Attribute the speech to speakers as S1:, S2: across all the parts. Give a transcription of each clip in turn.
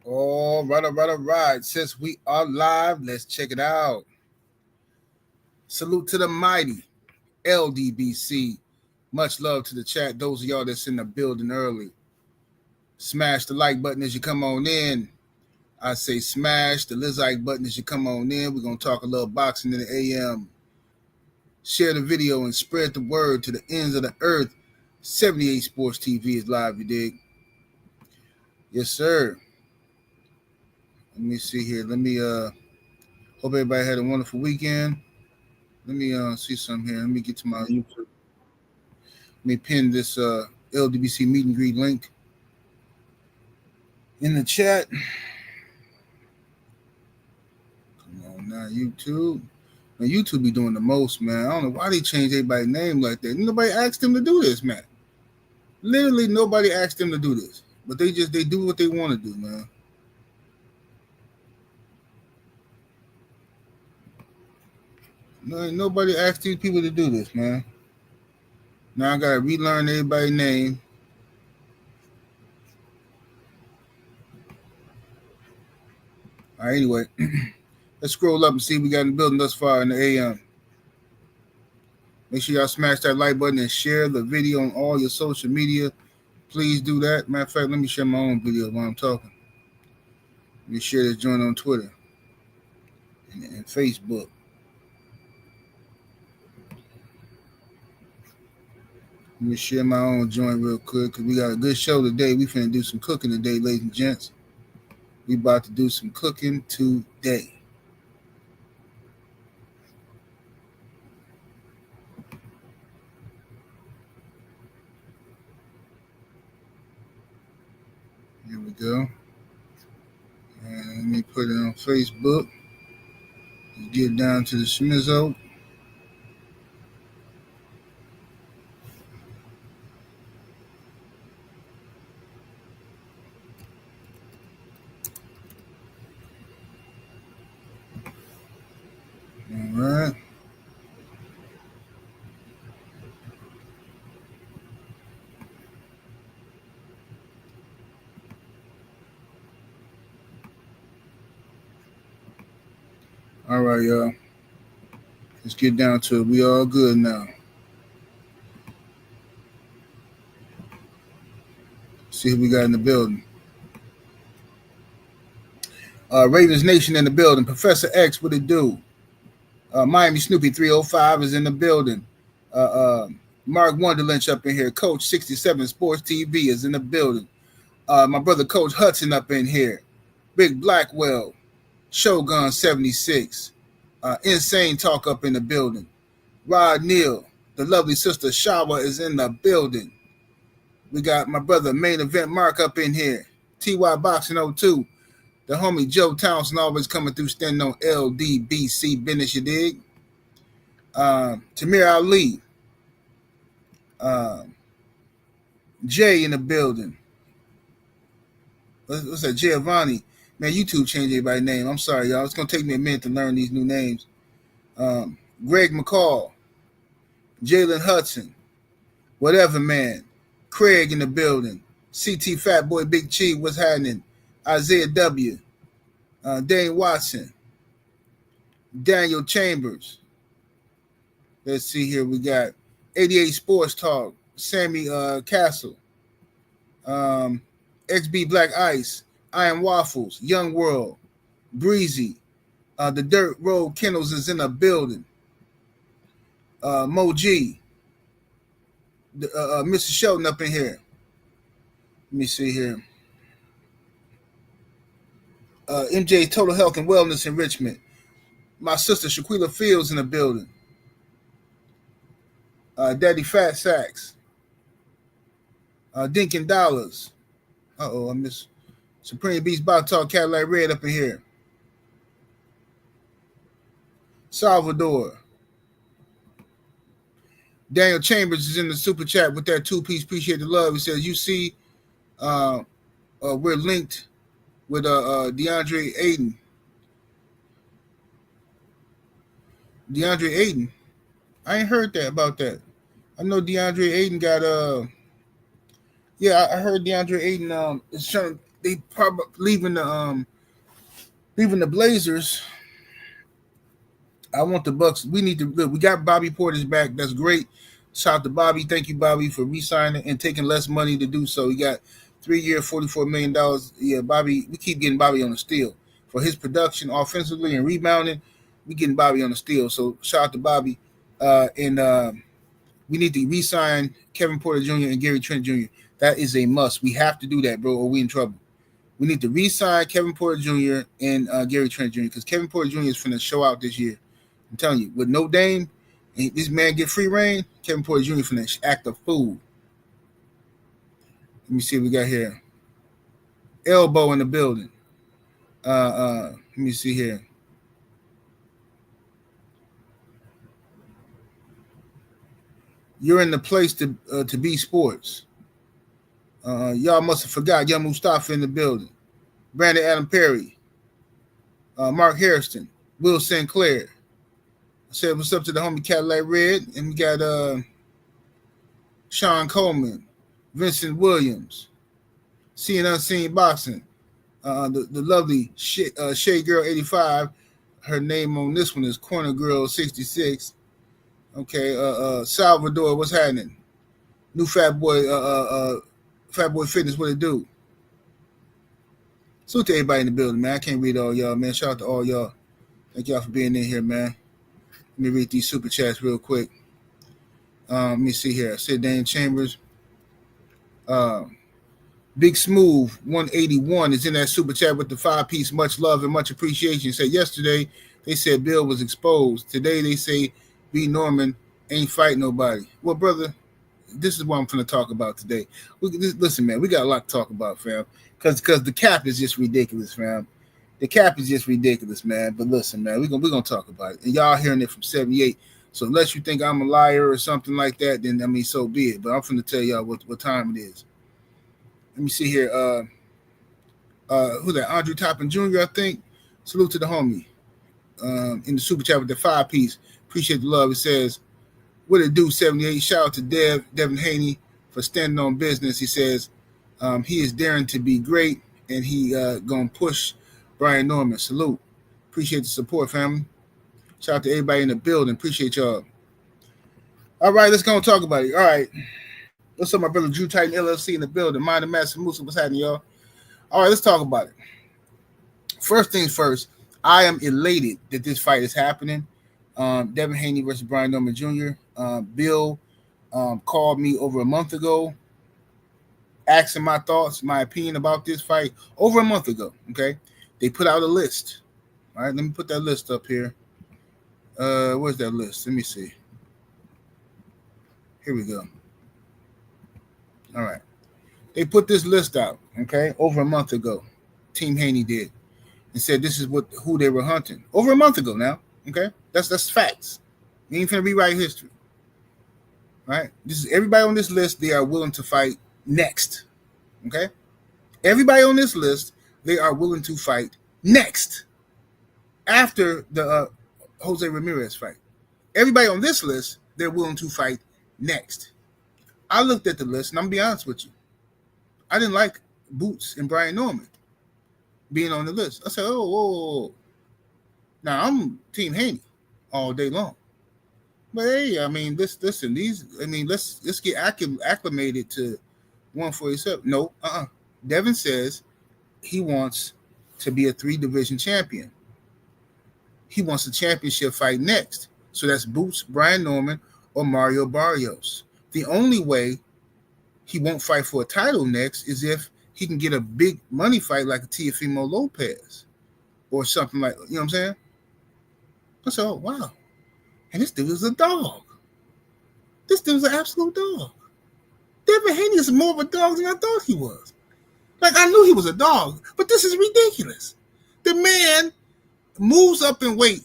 S1: All right. Since we are live, let's check it out. Salute to the mighty LDBC. Much love to the chat. Those of y'all that's in the building early. Smash the like button as you come on in. I say smash the like button as you come on in. We're going to talk a little boxing in the AM. Share the video and spread the word to the ends of the earth. 78 Sports TV is live, you dig? Yes, sir. Let me see here. Hope everybody had a wonderful weekend. Let me see something here. Let me get to my YouTube. Let me pin this LDBC meet and greet link in the chat. Come on now, YouTube. Man, YouTube be doing the most, man. I don't know why they changed everybody's name like that. Nobody asked them to do this, man. Literally nobody asked them to do this. But they do what they want to do, man. No, nobody asked these people to do this, man. Now I gotta relearn everybody's name. All right, anyway, let's scroll up and see what we got in the building thus far in the AM. Make sure y'all smash that like button and share the video on all your social media. Please do that. Matter of fact, let me share my own video while I'm talking. Let me share this joint on Twitter and Facebook. Let me share my own joint real quick because we got a good show today. We finna do some cooking today, ladies and gents. We about to do some cooking today. Here we go. And let me put it on Facebook. Let's get down to the schmizzo. All right. All right, y'all. Let's get down to it. We all good now. See who we got in the building. Ravens Nation in the building. Professor X, what it do? Miami Snoopy 305 is in the building. Mark Wonderlynch up in here. Coach 67 Sports TV is in the building. My brother Coach Hudson up in here. Big Blackwell. Shogun 76. Insane Talk up in the building. Rod Neal. The lovely sister Shawa is in the building. We got my brother Main Event Mark up in here. TY Boxing 02. The homie Joe Townsend always coming through standing on LDBC business, you dig? Tamir Ali. Jay in the building. What's that? Giovanni. Man, YouTube changed everybody's name. I'm sorry, y'all. It's going to take me a minute to learn these new names. Greg McCall. Jalen Hudson. Whatever, man. Craig in the building. CT Fat Boy Big Chi. What's happening? Isaiah W. Dane Watson. Daniel Chambers. Let's see here. We got 88 Sports Talk. Sammy Castle. XB Black Ice. Iron Waffles. Young World. Breezy. The Dirt Road Kennels is in the building. Mo G. Mr. Shelton up in here. Let me see here. MJ Total Health and Wellness Enrichment. My sister Shaquila Fields in the building. Daddy Fat Sacks. Dinkin Dollars. I miss Supreme Beast Box Talk Cadillac Red up in here. Salvador. Daniel Chambers is in the super chat with that 2-piece. Appreciate the love. He says, you see, we're linked with DeAndre Ayton. DeAndre Ayton. I ain't heard that about that. I know DeAndre Ayton got I heard DeAndre Ayton is trying to they probably leaving the Blazers. I want the Bucks. We need to look. We got Bobby Portis back. That's great. Shout out to Bobby. Thank you, Bobby, for re-signing and taking less money to do so. He got 3-year, $44 million. Yeah, Bobby. We keep getting Bobby on the steal for his production offensively and rebounding. We getting Bobby on the steal. So shout out to Bobby. And we need to re-sign Kevin Porter Jr. and Gary Trent Jr. That is a must. We have to do that, bro, or we in trouble. We need to re-sign Kevin Porter Jr. and Gary Trent Jr. because Kevin Porter Jr. is finna show out this year. I'm telling you, with no Dame, and this man get free reign, Kevin Porter Jr. finna act a fool. Let me see what we got here. Elbow in the building. Let me see here. You're in the place to be sports. Y'all must have forgot Young Mustafa in the building. Brandon Adam Perry. Mark Harrison. Will Sinclair. I said what's up to the homie Cadillac Red. And we got Sean Coleman. Vincent Williams. Seeing Unseen Boxing. The lovely Shay Girl 85. Her name on this one is Corner Girl 66. Okay, Salvador, what's happening? New Fat Boy Fitness, what it do? Salute to everybody in the building, man. I can't read all y'all, man. Shout out to all y'all. Thank y'all for being in here, man. Let me read these super chats real quick. Let me see here. I said Dane Chambers. Big Smooth 181 is in that super chat with the 5-piece. Much love and much appreciation. Said yesterday they said Bill was exposed. Today they say B. Norman ain't fight nobody. Well, brother, this is what I'm going to talk about today. Listen, man, we got a lot to talk about, fam. Because the cap is just ridiculous, fam. The cap is just ridiculous, man. But listen, man, we're gonna talk about it. And y'all hearing it from 78. So unless you think I'm a liar or something like that, then, I mean, so be it. But I'm going to tell y'all what time it is. Let me see here. Who's that? Andrew Toppin Jr., I think. Salute to the homie. In the super chat with the 5-piece. Appreciate the love. It says, what it do, 78? Shout out to Devin Haney for standing on business. He says he is daring to be great, and he going to push Brian Norman. Salute. Appreciate the support, family. Shout out to everybody in the building. Appreciate y'all. All right, let's go and talk about it. All right. What's up, my brother Drew Titan LLC in the building? Mind the Master Musa. What's happening, y'all? All right, let's talk about it. First things first, I am elated that this fight is happening. Devin Haney versus Brian Norman Jr. Bill called me over a month ago, asking my thoughts, my opinion about this fight over a month ago. Okay, they put out a list. All right, let me put that list up here. Where's that list? Let me see. Here we go. All right, they put this list out. Okay, over a month ago, Team Haney did, and said this is who they were hunting over a month ago. Now, okay, that's facts. We ain't finna rewrite history. Right? This is everybody on this list. They are willing to fight next. Okay, everybody on this list, they are willing to fight next after the Jose Ramirez fight. Everybody on this list, they're willing to fight next. I looked at the list, and I'm gonna be honest with you. I didn't like Boots and Brian Norman being on the list. I said, oh, whoa. Now I'm Team Haney all day long. But hey, I mean, let's get acclimated to 147. No, Devin says he wants to be a 3-division champion. He wants a championship fight next. So that's Boots, Brian Norman, or Mario Barrios. The only way he won't fight for a title next is if he can get a big money fight like a Teofimo Lopez or something like, you know what I'm saying? I said, oh, wow. And this dude is a dog. This dude's an absolute dog. Devin Haney is more of a dog than I thought he was. Like, I knew he was a dog, but this is ridiculous. The man moves up in weight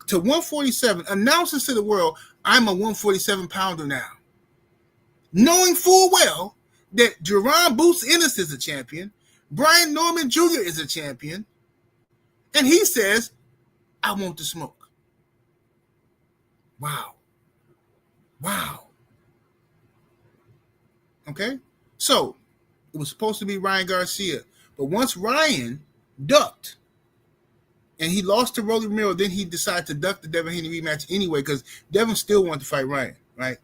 S1: to 147, announces to the world, I'm a 147-pounder now. Knowing full well that Jaron Boots Ennis is a champion, Brian Norman Jr. is a champion, and he says, I want the smoke. Wow. Okay? So, it was supposed to be Ryan Garcia But once Ryan ducked and he lost to Rolly Romero, then he decided to duck the Devin Haney rematch anyway because Devin still wanted to fight Ryan, right?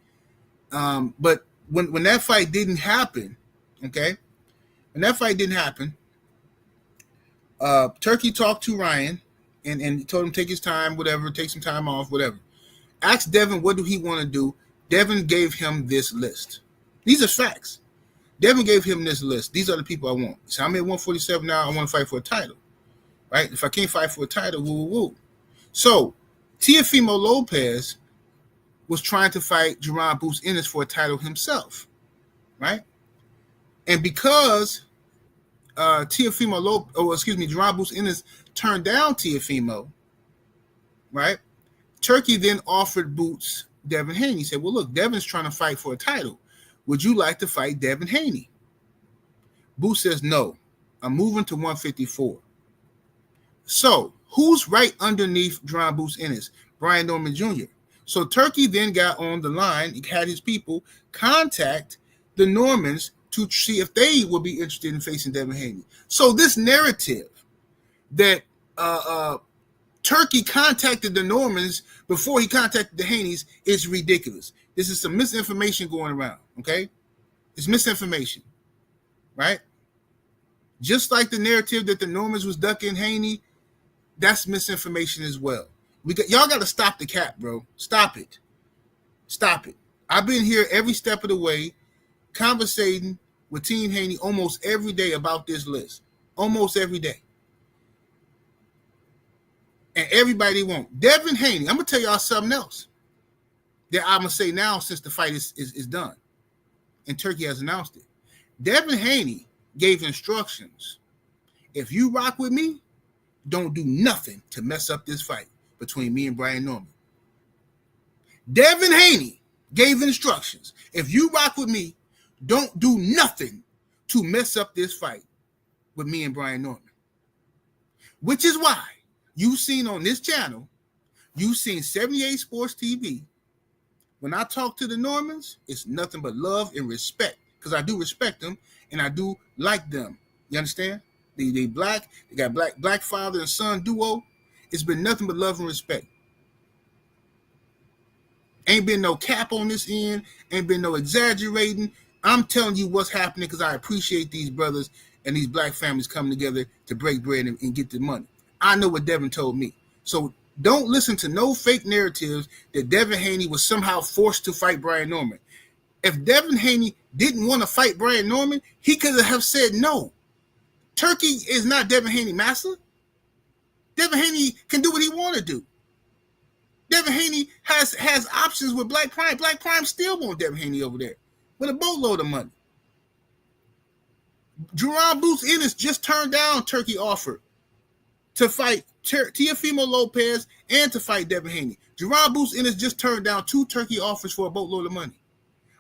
S1: But when that fight didn't happen, okay, when that fight didn't happen, Turkey talked to Ryan and told him take his time, whatever, take some time off, whatever. Asked Devin what do he want to do. Devin gave him this list. These are facts. Devin gave him this list. These are the people I want. So I'm at 147 now. I want to fight for a title, right? If I can't fight for a title, woo. So Teofimo Lopez was trying to fight Jaron Boots Ennis for a title himself, right? And because Jaron Boots Ennis turned down Teofimo, right? Turkey then offered Boots Devin Haney. He said, well, look, Devin's trying to fight for a title. Would you like to fight Devin Haney? Boots says, no, I'm moving to 154. So who's right underneath Jaron Boots Ennis? Brian Norman Jr. So Turkey then got on the line. He had his people contact the Normans to see if they would be interested in facing Devin Haney. So this narrative that Turkey contacted the Normans before he contacted the Haneys is ridiculous. This is some misinformation going around, okay? It's misinformation, right? Just like the narrative that the Normans was ducking Haney, that's misinformation as well. Y'all got to stop the cap, bro. Stop it. Stop it. I've been here every step of the way conversating with Team Haney almost every day about this list. Almost every day. And everybody won't. Devin Haney, I'm going to tell y'all something else that I'm going to say now since the fight is done and Turkey has announced it. Devin Haney gave instructions. If you rock with me, don't do nothing to mess up this fight between me and Brian Norman. Devin Haney gave instructions. If you rock with me, don't do nothing to mess up this fight with me and Brian Norman. Which is why you've seen on this channel, you've seen 78 Sports TV. When I talk to the Normans, it's nothing but love and respect because I do respect them and I do like them. You understand? They black, they got black father and son duo. It's been nothing but love and respect. Ain't been no cap on this end, ain't been no exaggerating. I'm telling you what's happening because I appreciate these brothers and these black families coming together to break bread and get the money. I know what Devin told me. So don't listen to no fake narratives that Devin Haney was somehow forced to fight Brian Norman. If Devin Haney didn't want to fight Brian Norman, he could have said no. Turkey is not Devin Haney master. Devin Haney can do what he want to do. Devin Haney has options with Black Prime. Black Prime still want Devin Haney over there with a boatload of money. Jaron Boots Ennis just turned down Turkey offer to fight Teofimo Lopez and to fight Devin Haney. Jaron Boots Ennis just turned down 2 Turkey offers for a boatload of money.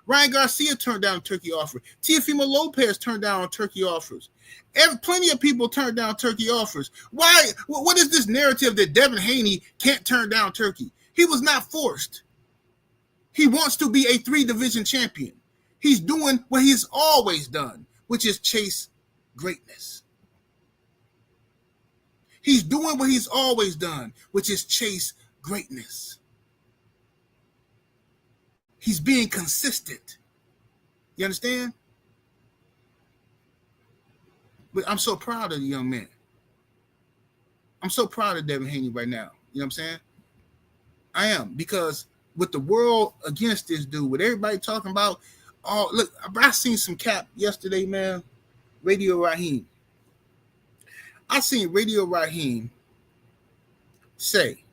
S1: Ryan Garcia turned down a Turkey offer. Teofimo Lopez turned down Turkey offers. Plenty of people turned down Turkey offers. Why? What is this narrative that Devin Haney can't turn down Turkey? He was not forced. He wants to be a 3-division champion. He's doing what he's always done, which is chase greatness. He's doing what he's always done, which is chase greatness. He's being consistent. You understand? But I'm so proud of the young man. I'm so proud of Devin Haney right now. You know what I'm saying? I am, because with the world against this dude, with everybody talking about, oh, look, I seen some cap yesterday, man. Radio Raheem. I seen Radio Raheem say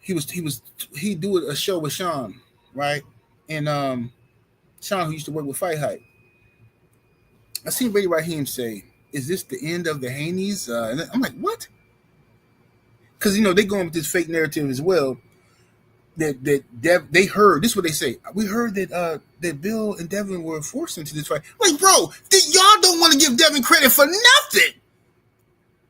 S1: he do a show with Sean, right? And Sean, who used to work with Fight Hype. I seen Radio Raheem say, "Is this the end of the Haneys?" And I'm like, what? Because they going with this fake narrative as well. That they heard, this is what they say. We heard that Bill and Devin were forced into this fight. Like, bro, y'all don't want to give Devin credit for nothing.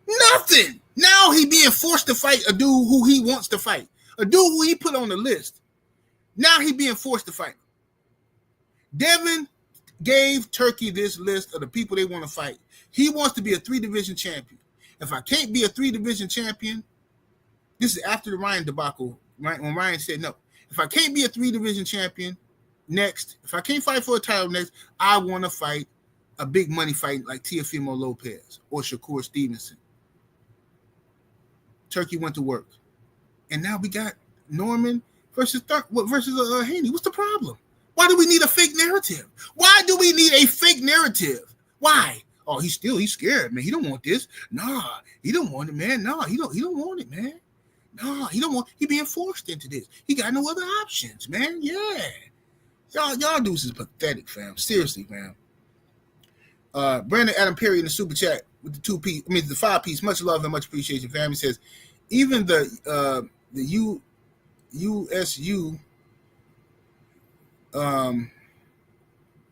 S1: Nothing. Now he being forced to fight a dude who he wants to fight. A dude who he put on the list. Now he being forced to fight. Devin gave Turkey this list of the people they want to fight. He wants to be a 3-division champion. If I can't be a 3-division champion, this is after the Ryan debacle, right? When Ryan said no. If I can't be a 3-division champion next, if I can't fight for a title next, I want to fight a big money fight like Teofimo Lopez or Shakur Stevenson. Turkey went to work. And now we got Norman versus Haney. What's the problem? Why do we need a fake narrative? Why do we need a fake narrative? Why? Oh, he's scared, man. He don't want this. Nah, he don't want it, man. Nah, he don't want it, man. Nah, he being forced into this. He got no other options, man. Yeah. Y'all dudes is pathetic, fam. Seriously, fam. Brandon Adam Perry in the super chat with the 5-piece. Much love and much appreciation, fam. He says, even the USU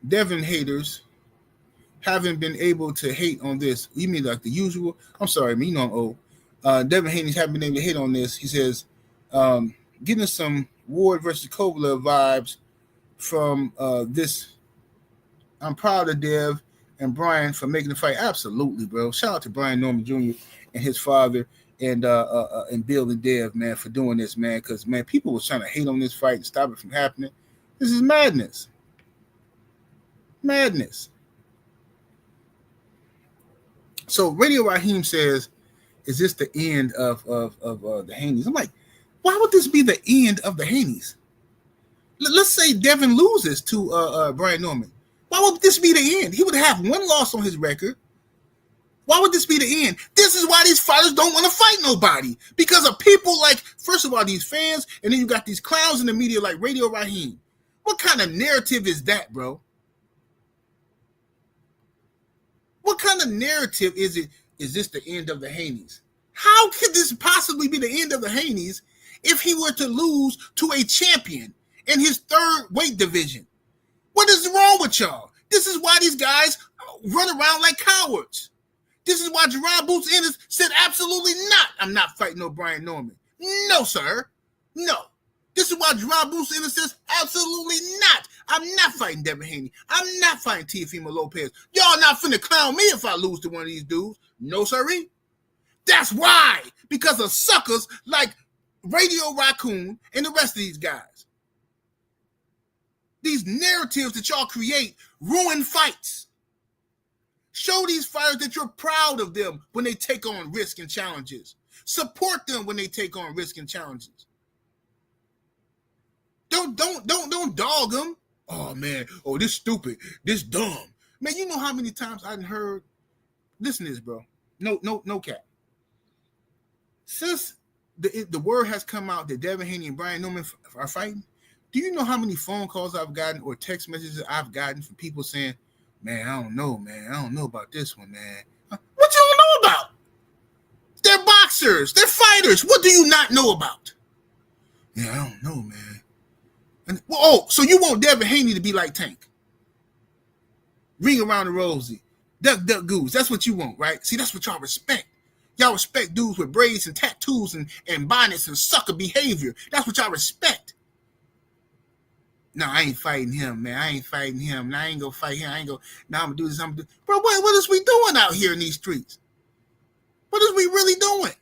S1: Devin haters haven't been able to hate on this. You mean like the usual? I'm sorry, man. You know I'm old. Devin Haney haven't been able to hate on this. He says, getting some Ward versus Kovalev vibes from this. I'm proud of Dev and Brian for making the fight. Absolutely, bro. Shout out to Brian Norman Jr. and his father and Bill and Dev, man, for doing this, man. Because, man, people was trying to hate on this fight and stop it from happening. This is madness. Madness. So Radio Raheem says, is this the end of the Haneys? I'm like, why would this be the end of the Haneys? Let's say Devin loses to Brian Norman. Why would this be the end? He would have one loss on his record. Why would this be the end? This is why these fighters don't want to fight nobody. Because of people like, first of all, these fans, and then you got these clowns in the media like Radio Raheem. What kind of narrative is that, bro? What kind of narrative is it? Is this the end of the Haneys? How could this possibly be the end of the Haneys if he were to lose to a champion in his third weight division? What is wrong with y'all? This is why these guys run around like cowards. This is why Jaron Boots Ennis said absolutely not. I'm not fighting no Brian Norman. No, sir. No. This is why Jaron Boots Ennis says absolutely not. I'm not fighting Devin Haney. I'm not fighting Teofimo Lopez. Y'all not finna clown me if I lose to one of these dudes. No, sirree. That's why. Because of suckers like Radio Raccoon and the rest of these guys. These narratives that y'all create ruin fights. Show these fighters that you're proud of them when they take on risk and challenges. Support them when they take on risk and challenges. Don't dog them. Oh man, oh this stupid, this dumb. Man, you know how many times I've heard, listen to this, bro. No cap. Since the word has come out that Devin Haney and Brian Norman are fighting, do you know how many phone calls I've gotten or text messages I've gotten from people saying, man, I don't know, man. I don't know about this one, man. What you don't know about? They're boxers. They're fighters. What do you not know about? Yeah, I don't know, man. And, so you want Devin Haney to be like Tank. Ring around the rosy. Duck, duck, goose. That's what you want, right? See, that's what y'all respect. Y'all respect dudes with braids and tattoos and bonnets and sucker behavior. That's what y'all respect. No, I ain't fighting him, man. I ain't fighting him. Now I ain't gonna fight him. I ain't gonna. Now I'm gonna do this. Bro, what is we doing out here in these streets? What is we really doing?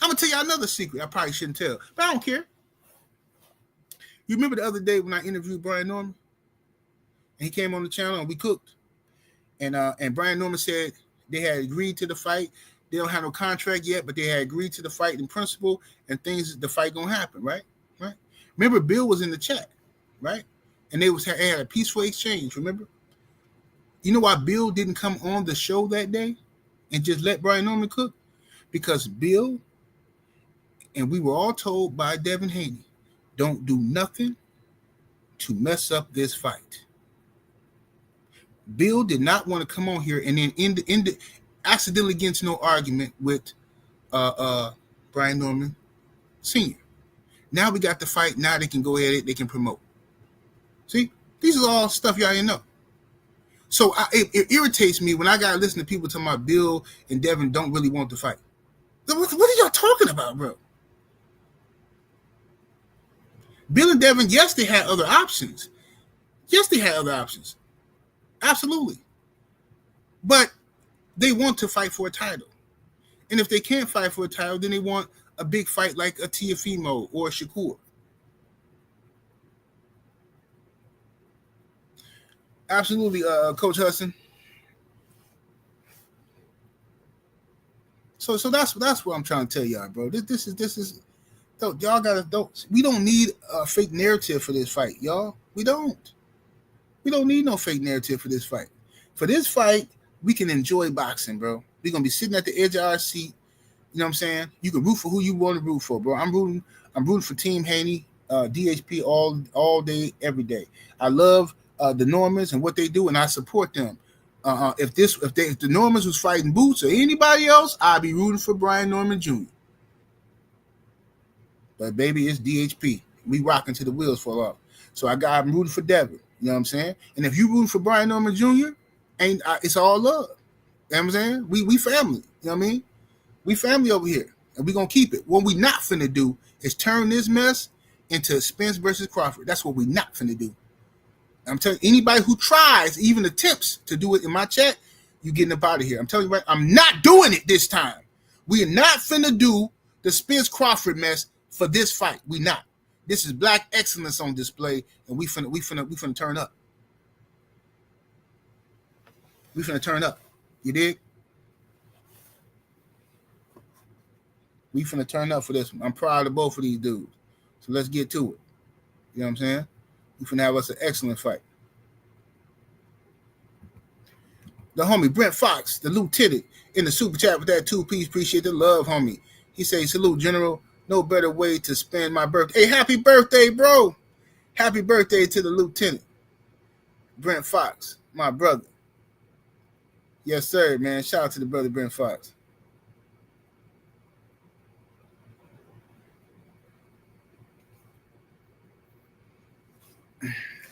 S1: I'm gonna tell y'all another secret. I probably shouldn't tell, but I don't care. You remember the other day when I interviewed Brian Norman, and he came on the channel and we cooked, and Brian Norman said they had agreed to the fight. They don't have no contract yet, but they had agreed to the fight in principle, and the fight gonna happen, right? Right. Remember, Bill was in the chat, right? And they had a peaceful exchange. Remember? You know why Bill didn't come on the show that day and just let Brian Norman cook? Because Bill, and we were all told by Devin Haney, don't do nothing to mess up this fight. Bill did not want to come on here and then accidentally get into no argument with Brian Norman Sr. Now we got the fight. Now they can go ahead. They can promote. See, these are all stuff y'all didn't know. So it irritates me when I got to listen to people talking about Bill and Devin don't really want to fight. What are y'all talking about, bro? Bill and Devin, yes, they had other options. Yes, they had other options. Absolutely. But they want to fight for a title. And if they can't fight for a title, then they want a big fight like a Teofimo or a Shakur. Absolutely, Coach Hudson. So that's what I'm trying to tell y'all, bro. This is y'all don't. We don't need a fake narrative for this fight, y'all. We don't need no fake narrative for this fight. For this fight, we can enjoy boxing, bro. We're gonna be sitting at the edge of our seat. You know what I'm saying? You can root for who you want to root for, bro. I'm rooting for Team Haney, DHP all day, every day. I love the Normans and what they do, and I support them. If the Normans was fighting Boots or anybody else, I'd be rooting for Brian Norman Jr. But baby, it's DHP. We rocking to the wheels fall off. So I'm rooting for Devin. You know what I'm saying? And if you rooting for Brian Norman Jr., it's all love. You know what I'm saying? We family. You know what I mean? We family over here, and we gonna keep it. What we not finna do is turn this mess into Spence versus Crawford. That's what we not finna do. I'm telling you, anybody who tries, even attempts to do it in my chat, you getting up out of here. I'm telling you right, I'm not doing it this time. We are not finna do the Spence Crawford mess for this fight. We not. This is black excellence on display, and we finna turn up. We finna turn up. You dig? We finna turn up for this one. I'm proud of both of these dudes. So let's get to it. You know what I'm saying? We finna have us an excellent fight. The homie Brent Fox, the lieutenant, in the super chat with that 2-piece. Appreciate the love, homie. He says, salute, General. No better way to spend my birthday. Hey, happy birthday, bro. Happy birthday to the lieutenant. Brent Fox, my brother. Yes, sir, man. Shout out to the brother Brent Fox.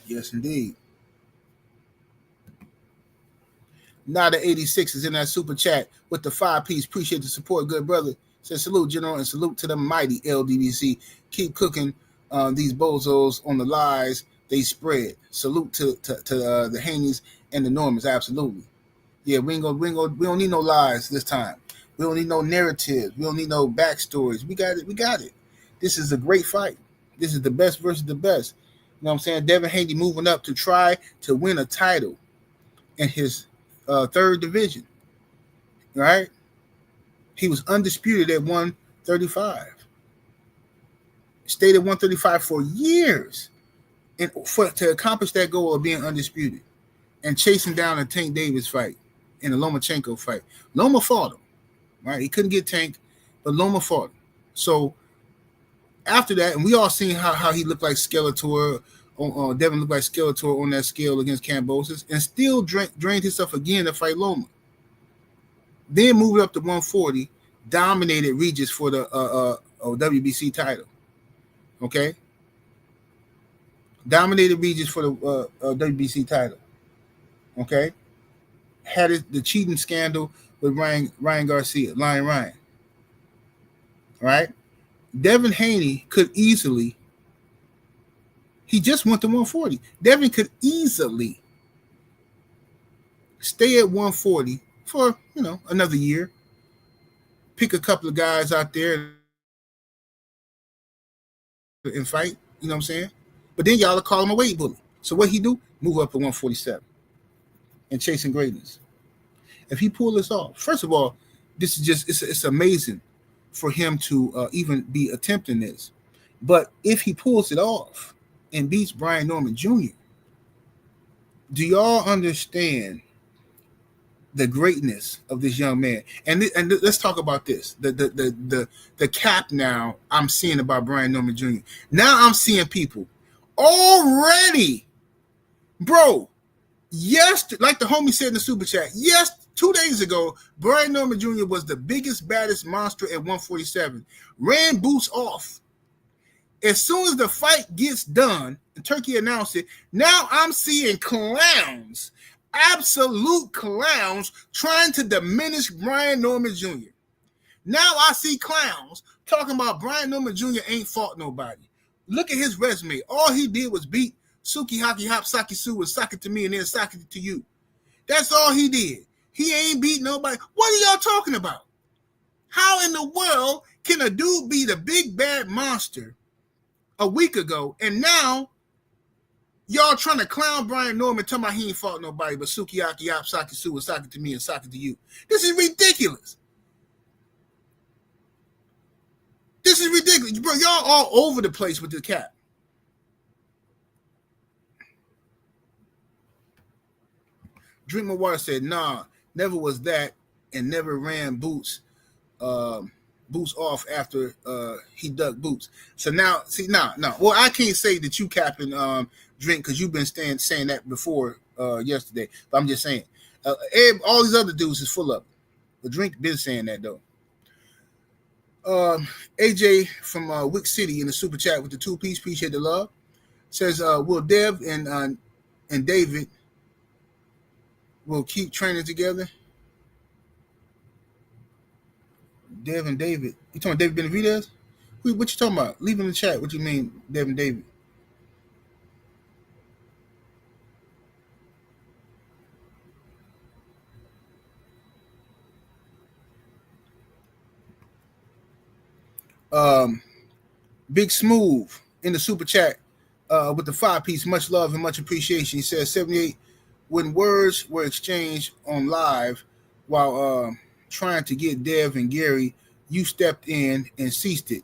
S1: Yes, indeed. Nada 86 is in that super chat with the 5-piece. Appreciate the support, good brother. Says salute, General, and salute to the mighty LDBC. Keep cooking these bozos on the lies they spread. Salute to the Haneys and the Normans, absolutely. Yeah, we don't need no lies this time. We don't need no narratives. We don't need no backstories. We got it. This is a great fight. This is the best versus the best. You know what I'm saying? Devin Haney moving up to try to win a title in his third division. Right? He was undisputed at 135. Stayed at 135 for years, and to accomplish that goal of being undisputed and chasing down a Tank Davis fight and a Lomachenko fight. Loma fought him, right? He couldn't get Tank, but Loma fought him. So after that, and we all seen how he looked like Skeletor. Devin looked like Skeletor on that scale against Kambosos, and still drained himself again to fight Loma. Then moved up to 140, dominated Regis for the WBC title. Okay? Dominated Regis for the WBC title. Okay? Had the cheating scandal with Ryan Garcia, Lion Ryan. Right? Devin Haney could easily, he just went to 140. Devin could easily stay at 140 for, another year. Pick a couple of guys out there and fight, you know what I'm saying? But then y'all will call him a weight bully. So what he do? Move up to 147 and chasing greatness. If he pull this off, first of all, this is just, it's amazing for him to even be attempting this. But if he pulls it off and beats Brian Norman Jr., do y'all understand the greatness of this young man? And let's talk about this. The cap now I'm seeing about Brian Norman Jr. Now I'm seeing people already, bro. Yes, like the homie said in the super chat. Yes, 2 days ago, Brian Norman Jr. was the biggest, baddest monster at 147. Ran Boots off. As soon as the fight gets done, and Turkey announced it, now I'm seeing clowns, absolute clowns, trying to diminish Brian Norman Jr. Now I see clowns talking about Brian Norman Jr. ain't fought nobody. Look at his resume. All he did was beat Suki Haki Hop Saki Su and sock it to me and then sock it to you. That's all he did. He ain't beat nobody. What are y'all talking about? How in the world can a dude be the big bad monster a week ago and now y'all trying to clown Brian Norman talking about he ain't fought nobody but Suki Haki Hop Saki Su and sock it to me and sock it to you? This is ridiculous. This is ridiculous. Bro, y'all all over the place with the cap. Drink My Water said, nah, never was that and never ran Boots off after he ducked Boots. So now, see, no. Well, I can't say that you capping Drink because you've been saying that before yesterday. But I'm just saying. All these other dudes is full of it. But Drink been saying that, though. AJ from Wick City in the super chat with the 2-piece, appreciate the love, says, will Dev and David will keep training together? Dev and David. You talking David Benavidez? What you talking about? Leave in the chat. What you mean, Dev and David? Big Smooth in the super chat with the 5-piece. Much love and much appreciation. He says 78. When words were exchanged on live while trying to get Dev and Gary, you stepped in and ceased it.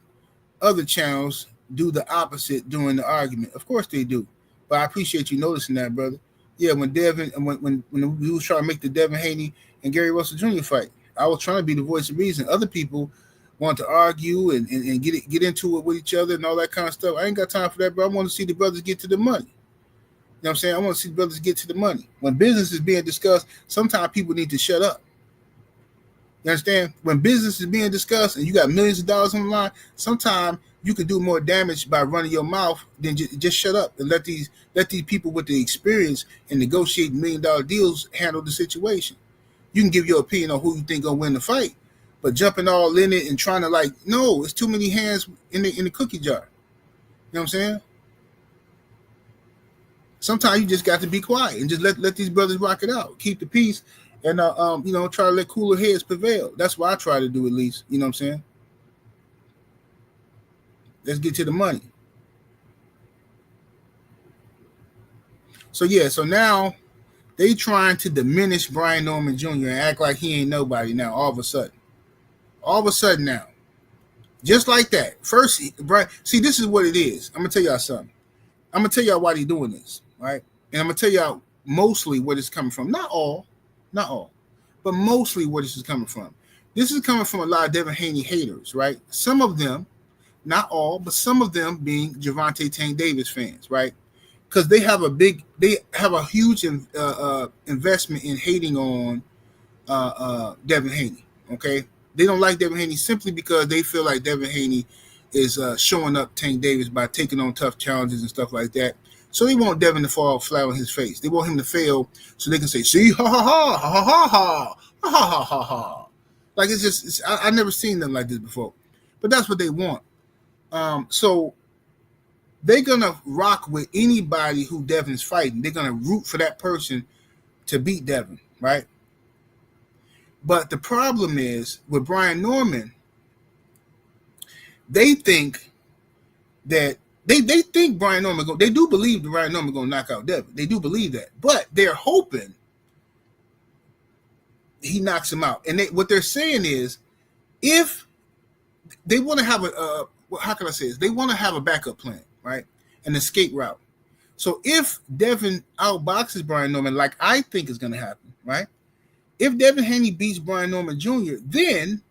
S1: Other channels do the opposite during the argument. Of course they do. But I appreciate you noticing that, brother. Yeah, when we was trying to make the Devin Haney and Gary Russell Jr. fight, I was trying to be the voice of reason. Other people want to argue and get into it with each other and all that kind of stuff. I ain't got time for that, bro. I want to see the brothers get to the money. You know what I'm saying? I want to see the brothers get to the money. When business is being discussed, sometimes people need to shut up. You understand? When business is being discussed and you got millions of dollars on the line, sometimes you can do more damage by running your mouth than just shut up and let these people with the experience in negotiating $1 million deals handle the situation. You can give your opinion on who you think gonna win the fight, but jumping all in it and trying to no, it's too many hands in the cookie jar. You know what I'm saying? Sometimes you just got to be quiet and just let these brothers rock it out. Keep the peace and try to let cooler heads prevail. That's what I try to do, at least. You know what I'm saying? Let's get to the money. So now they trying to diminish Brian Norman Jr. and act like he ain't nobody now all of a sudden now. Just like that. First, Brian, see, this is what it is. I'm going to tell y'all something. I'm going to tell y'all why they're doing this, right? And I'm going to tell y'all mostly where this is coming from. Not all, but mostly where this is coming from. This is coming from a lot of Devin Haney haters, right? Some of them, not all, but some of them being Gervonta Tank Davis fans, right? Because they have a huge investment in hating on Devin Haney, okay? They don't like Devin Haney simply because they feel like Devin Haney is showing up Tank Davis by taking on tough challenges and stuff like that. So they want Devin to fall flat on his face. They want him to fail so they can say, see, ha, ha, ha, ha, ha, ha, ha, ha, ha, ha, ha. Like, I've never seen them like this before. But that's what they want. So they're going to rock with anybody who Devin's fighting. They're going to root for that person to beat Devin, right? But the problem is with Brian Norman, they think that they think Brian Norman they do believe that Brian Norman going to knock out Devin. They do believe that, but they're hoping he knocks him out. And what they're saying is, if they want to have how can I say this? They want to have a backup plan, right? An escape route. So if Devin outboxes Brian Norman, like I think is going to happen, right? If Devin Haney beats Brian Norman Jr., then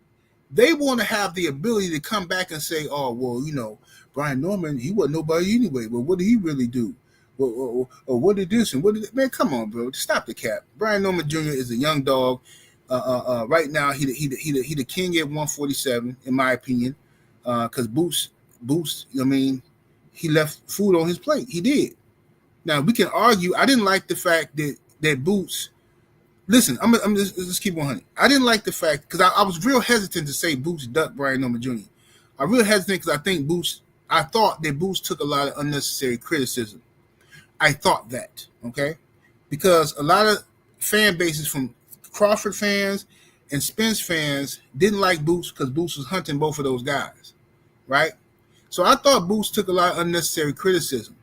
S1: they want to have the ability to come back and say, oh, well, Brian Norman, he wasn't nobody anyway. Well, what did he really do? Or what did this and what did man? Come on, bro, stop the cap. Brian Norman Jr. is a young dog. Right now, he the king at 147, in my opinion. Because Boots, he left food on his plate. He did. Now we can argue. I didn't like the fact that Boots. Listen, I'm just keep on hunting. I didn't like the fact because I was real hesitant to say Boots ducked Brian Norman Jr. I'm real hesitant because I think Boots I thought that Boots took a lot of unnecessary criticism. I thought that, okay? Because a lot of fan bases from Crawford fans and Spence fans didn't like Boots because Boots was hunting both of those guys, right? So I thought Boots took a lot of unnecessary criticism.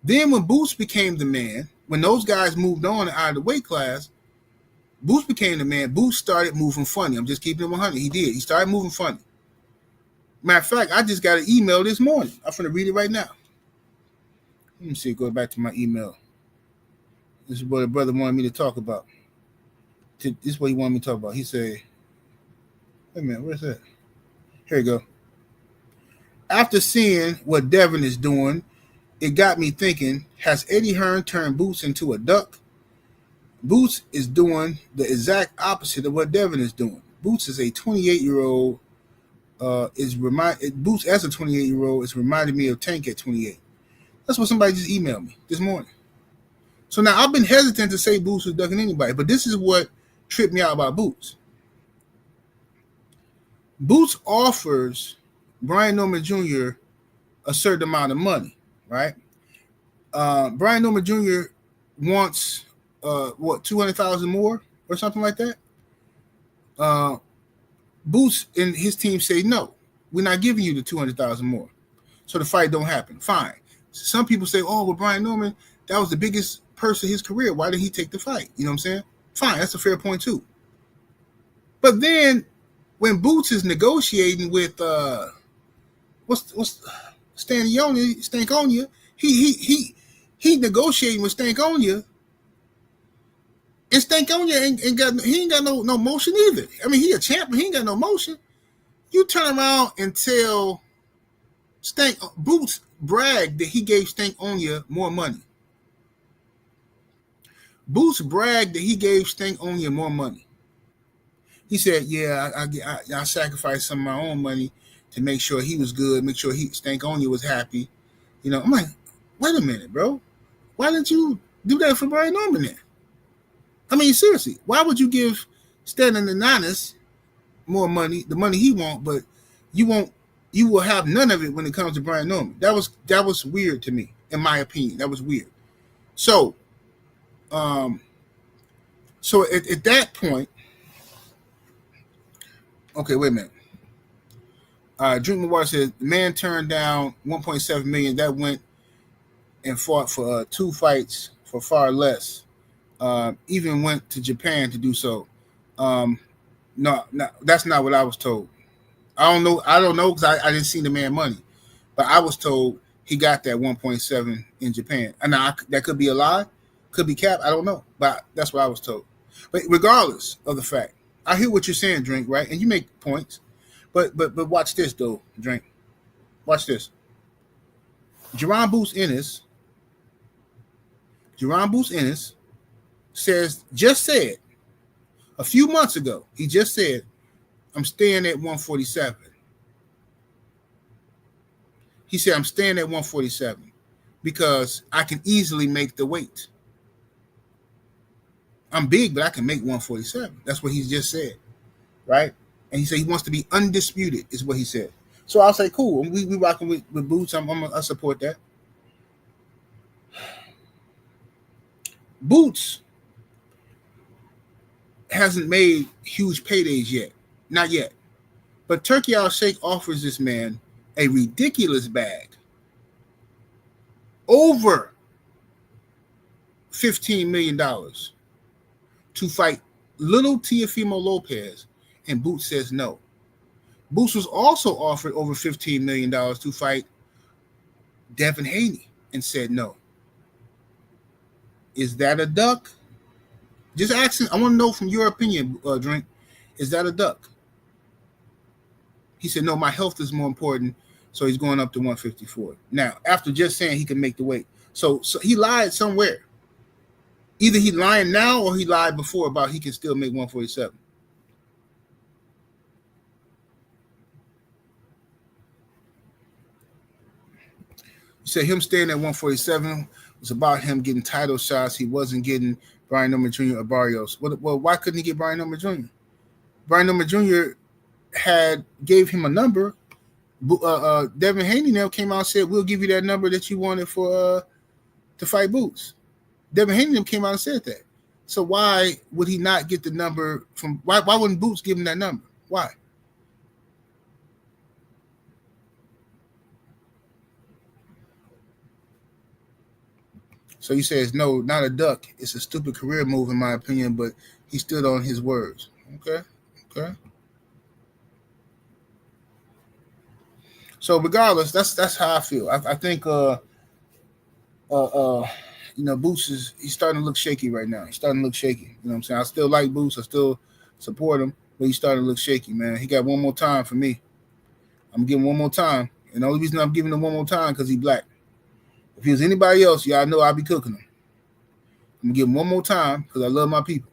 S1: Then when Boots became the man, when those guys moved on out of the weight class, Boots became the man. Boots started moving funny. I'm just keeping it 100. He did. He started moving funny. Matter of fact, I just got an email this morning. I'm going to read it right now. Let me see. Go back to my email. This is what a brother wanted me to talk about. This is what he wanted me to talk about. He said, wait a minute, where's that? Here you go. After seeing what Devin is doing, it got me thinking, has Eddie Hearn turned Boots into a duck? Boots is doing the exact opposite of what Devin is doing. Boots is a 28-year-old. Boots as a 28-year-old is reminding me of Tank at 28. That's what somebody just emailed me this morning. So now I've been hesitant to say Boots was ducking anybody, but this is what tripped me out about Boots. Boots offers Brian Norman Jr. a certain amount of money, right? Brian Norman Jr. wants $200,000 more or something like that. Boots and his team say no, we're not giving you the $200,000 more, so the fight don't happen. Fine. Some people say, oh, well, Brian Norman, that was the biggest purse of his career. Why did he take the fight? You know what I'm saying? Fine, that's a fair point too. But then when Boots is negotiating with what's Stankonia, he negotiating with Stankonia, and Stankonia ain't got no motion either. I mean, he a champ, but he ain't got no motion. You turn around and tell Boots bragged that he gave Stankonia more money. Boots bragged that he gave Stankonia more money. He said, yeah, I sacrificed some of my own money to make sure he was good, make sure Stankonia was happy. You know, I'm like, wait a minute, bro. Why didn't you do that for Brian Norman then? I mean, seriously, why would you give Stan Ennis more money, the money he wants, but you will have none of it when it comes to Brian Norman? That was weird to me, in my opinion. That was weird. So, at that point, okay, wait a minute. Drink My Water says the man turned down $1.7 million. That went and fought for 2 fights for far less. Even went to Japan to do so. No, that's not what I was told. I don't know because I didn't see the man money, but I was told he got that 1.7 in Japan. And that could be a lie, could be cap. I don't know, but that's what I was told. But regardless of the fact, I hear what you're saying, Drink, right? And you make points, but watch this though, Drink. Watch this. Jaron Boots Ennis just said a few months ago, he just said, I'm staying at 147. He said, I'm staying at 147 because I can easily make the weight. I'm big, but I can make 147. That's what he just said, right? And he said he wants to be undisputed, is what he said. So I'll say, cool. We rocking with Boots. I support that. Boots hasn't made huge paydays yet. Not yet. But Turkey Al Sheikh offers this man a ridiculous bag. Over $15 million to fight little Teofimo Lopez, and Boots says no. Boots was also offered over $15 million to fight Devin Haney and said no. Is that a duck? Just asking. I want to know from your opinion, Drink. Is that a duck? He said, no, my health is more important, so he's going up to 154. Now, after just saying he can make the weight. So he lied somewhere. Either he lying now or he lied before about he can still make 147. He said him staying at 147 was about him getting title shots. He wasn't getting Brian Norman Jr. or Barrios. Well, why couldn't he get Brian Norman Jr.? Brian Norman Jr. gave him a number Devin Haney now came out and said, we'll give you that number that you wanted for to fight Boots. Devin Haney came out and said that. So why would he not get the number from? Why wouldn't Boots give him that number? Why? So he says, no, not a duck. It's a stupid career move, in my opinion, but he stood on his words. Okay. So regardless, that's how I feel. I think Boots he's starting to look shaky right now. He's starting to look shaky. You know what I'm saying? I still like Boots. I still support him, but he's starting to look shaky, man. He got one more time for me. I'm giving one more time. And the only reason I'm giving him one more time because he's black. If he was anybody else, y'all know I'd be cooking him. I'm going to give him one more time because I love my people.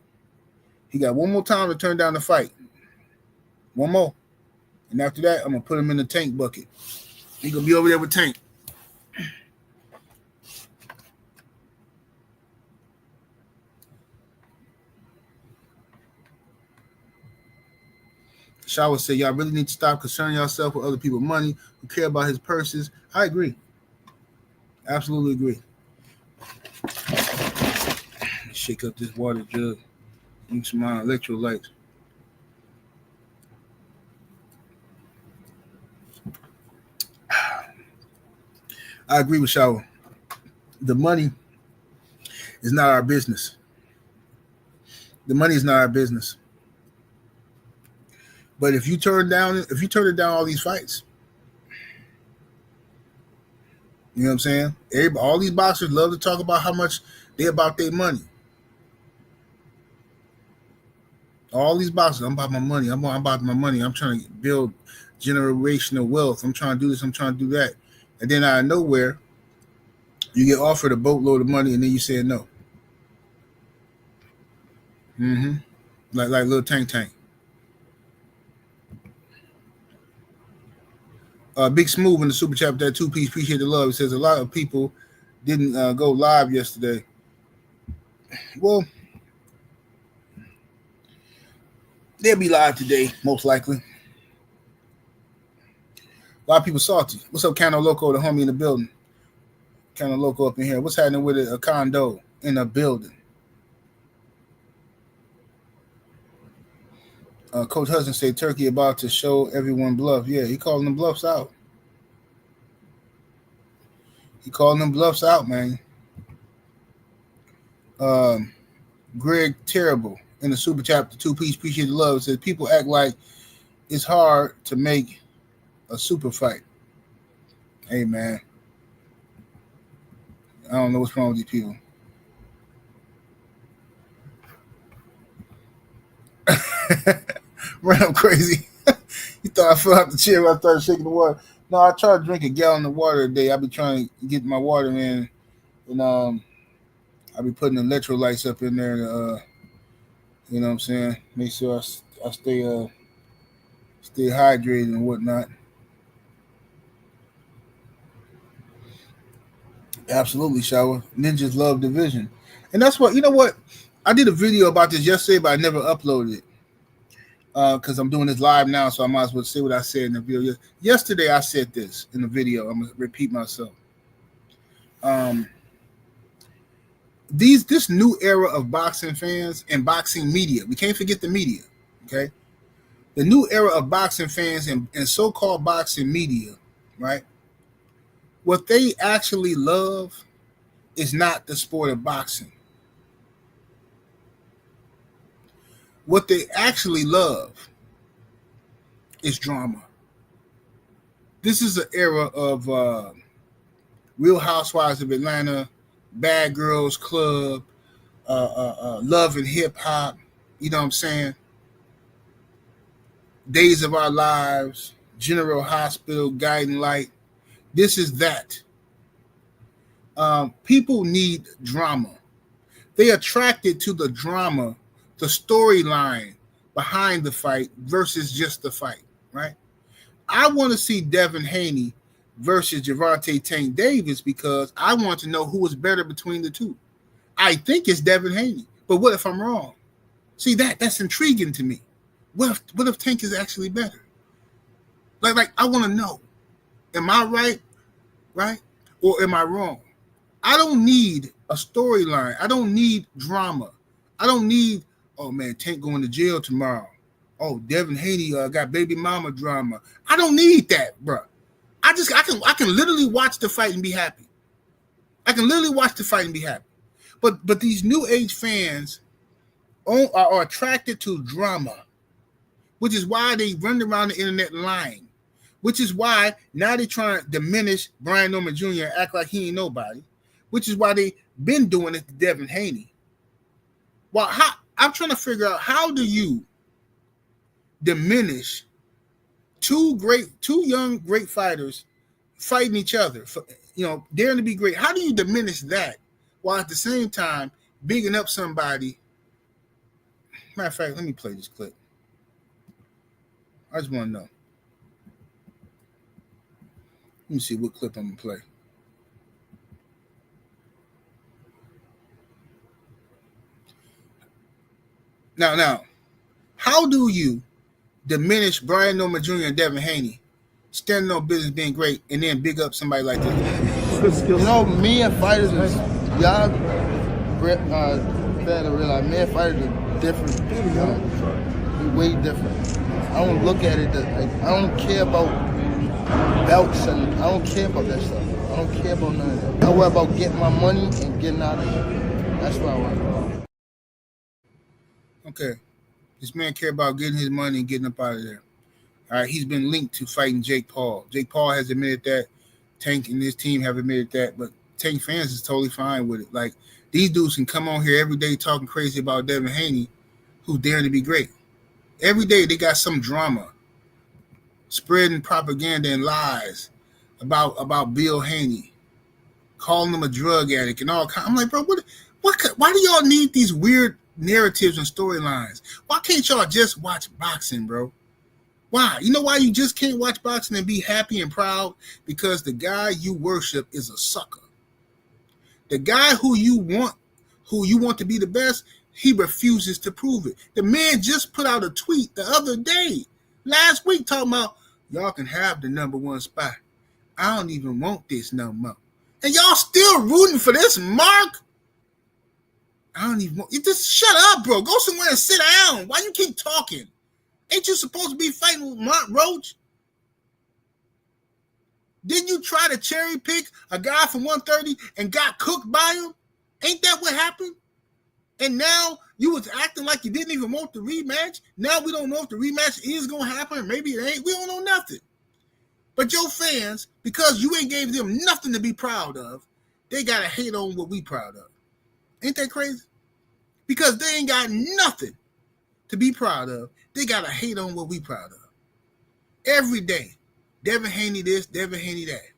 S1: He got one more time to turn down the fight. One more. And after that, I'm going to put him in the Tank bucket. He's going to be over there with Tank. Shawa said, y'all really need to stop concerning yourself with other people's money who care about his purses. I agree. Absolutely agree. Shake up this water jug. Use some electrolytes. I agree with Shawa. The money is not our business. The money is not our business. But if you turn down all these fights, you know what I'm saying? All these boxers love to talk about how much they about their money. All these boxers, I'm about my money. I'm about my money. I'm trying to build generational wealth. I'm trying to do this. I'm trying to do that. And then out of nowhere, you get offered a boatload of money, and then you say no. Like little Tank. Big Smooth in the super chat, that 2-piece. Appreciate the love. It says a lot of people didn't go live yesterday. Well, they'll be live today, most likely. A lot of people salty. What's up, Cano Loco, the homie in the building? Cano Loco up in here. What's happening with a condo in a building? Coach Hudson said Turkey about to show everyone bluff. Yeah, he calling them bluffs out. He calling them bluffs out, man. Greg Terrible in the super chat, the 2-piece. Appreciate the love. It says people act like it's hard to make a super fight. Hey, man. I don't know what's wrong with these people. Ran up crazy. You thought I fell out the chair when I started shaking the water. No, I try to drink a gallon of water a day. I be trying to get my water in, and I be putting electrolytes up in there to, you know what I'm saying, make sure I stay hydrated and whatnot. Absolutely, Shower. Ninjas love division. And that's what, you know what? I did a video about this yesterday, but I never uploaded it. Because I'm doing this live now, so I might as well say what I said in the video. Yesterday, I said this in the video. I'm going to repeat myself. This new era of boxing fans and boxing media, we can't forget the media, okay? The new era of boxing fans and so-called boxing media, right? What they actually love is not the sport of boxing. What they actually love is drama. This is an era of Real Housewives of Atlanta, Bad Girls Club, Love and Hip Hop, you know what I'm saying? Days of Our Lives, General Hospital, Guiding Light. This is that. People need drama. They attracted to the drama, the storyline behind the fight versus just the fight, right? I want to see Devin Haney versus Gervonta Tank Davis because I want to know who is better between the two. I think it's Devin Haney, but what if I'm wrong? See, that's intriguing to me. What if Tank is actually better? Like I want to know. Am I right? Right? Or am I wrong? I don't need a storyline. I don't need drama. I don't need, oh man, Tank going to jail tomorrow. Oh, Devin Haney got baby mama drama. I don't need that, bro. I can literally watch the fight and be happy. I can literally watch the fight and be happy. But these new age fans are attracted to drama, which is why they run around the internet lying, which is why now they're trying to diminish Brian Norman Jr. and act like he ain't nobody, which is why they been doing it to Devin Haney. Well, I'm trying to figure out, how do you diminish two young great fighters fighting each other, for, daring to be great? How do you diminish that while at the same time bigging up somebody? Matter of fact, let me play this clip. I just want to know. Let me see what clip I'm going to play. Now, how do you diminish Brian Norman Jr. and Devin Haney standing on business being great and then big up somebody like this?
S2: Me and fighters is, y'all better realize, me and fighters are different. We're way different. I don't look at it like, I don't care about belts and I don't care about that stuff. I don't care about none of that. I worry about getting my money and getting out of here. That's what I worry about.
S1: Okay. This man care about getting his money and getting up out of there. All right, he's been linked to fighting Jake Paul. Jake Paul has admitted that. Tank and his team have admitted that, but Tank fans is totally fine with it. Like, these dudes can come on here every day talking crazy about Devin Haney, who's daring to be great. Every day they got some drama, spreading propaganda and lies about Bill Haney, calling him a drug addict and all kinds. I'm like, bro, why do y'all need these weird narratives and storylines? Why can't y'all just watch boxing, bro? Why? You know why you just can't watch boxing and be happy and proud? Because the guy you worship is a sucker. The guy who you want to be the best, he refuses to prove it. The man just put out a tweet the other day, last week, talking about, y'all can have the number one spot. I don't even want this no more. And y'all still rooting for this Mark? I don't even want you. Just shut up, bro. Go somewhere and sit down. Why you keep talking? Ain't you supposed to be fighting with Mark Roach? Didn't you try to cherry pick a guy from 130 and got cooked by him? Ain't that what happened? And now you was acting like you didn't even want the rematch. Now we don't know if the rematch is going to happen or maybe it ain't. We don't know nothing. But your fans, because you ain't gave them nothing to be proud of, they got to hate on what we proud of. Ain't that crazy? Because they ain't got nothing to be proud of, they got to hate on what we proud of. Every day, Devin Haney this, Devin Haney that.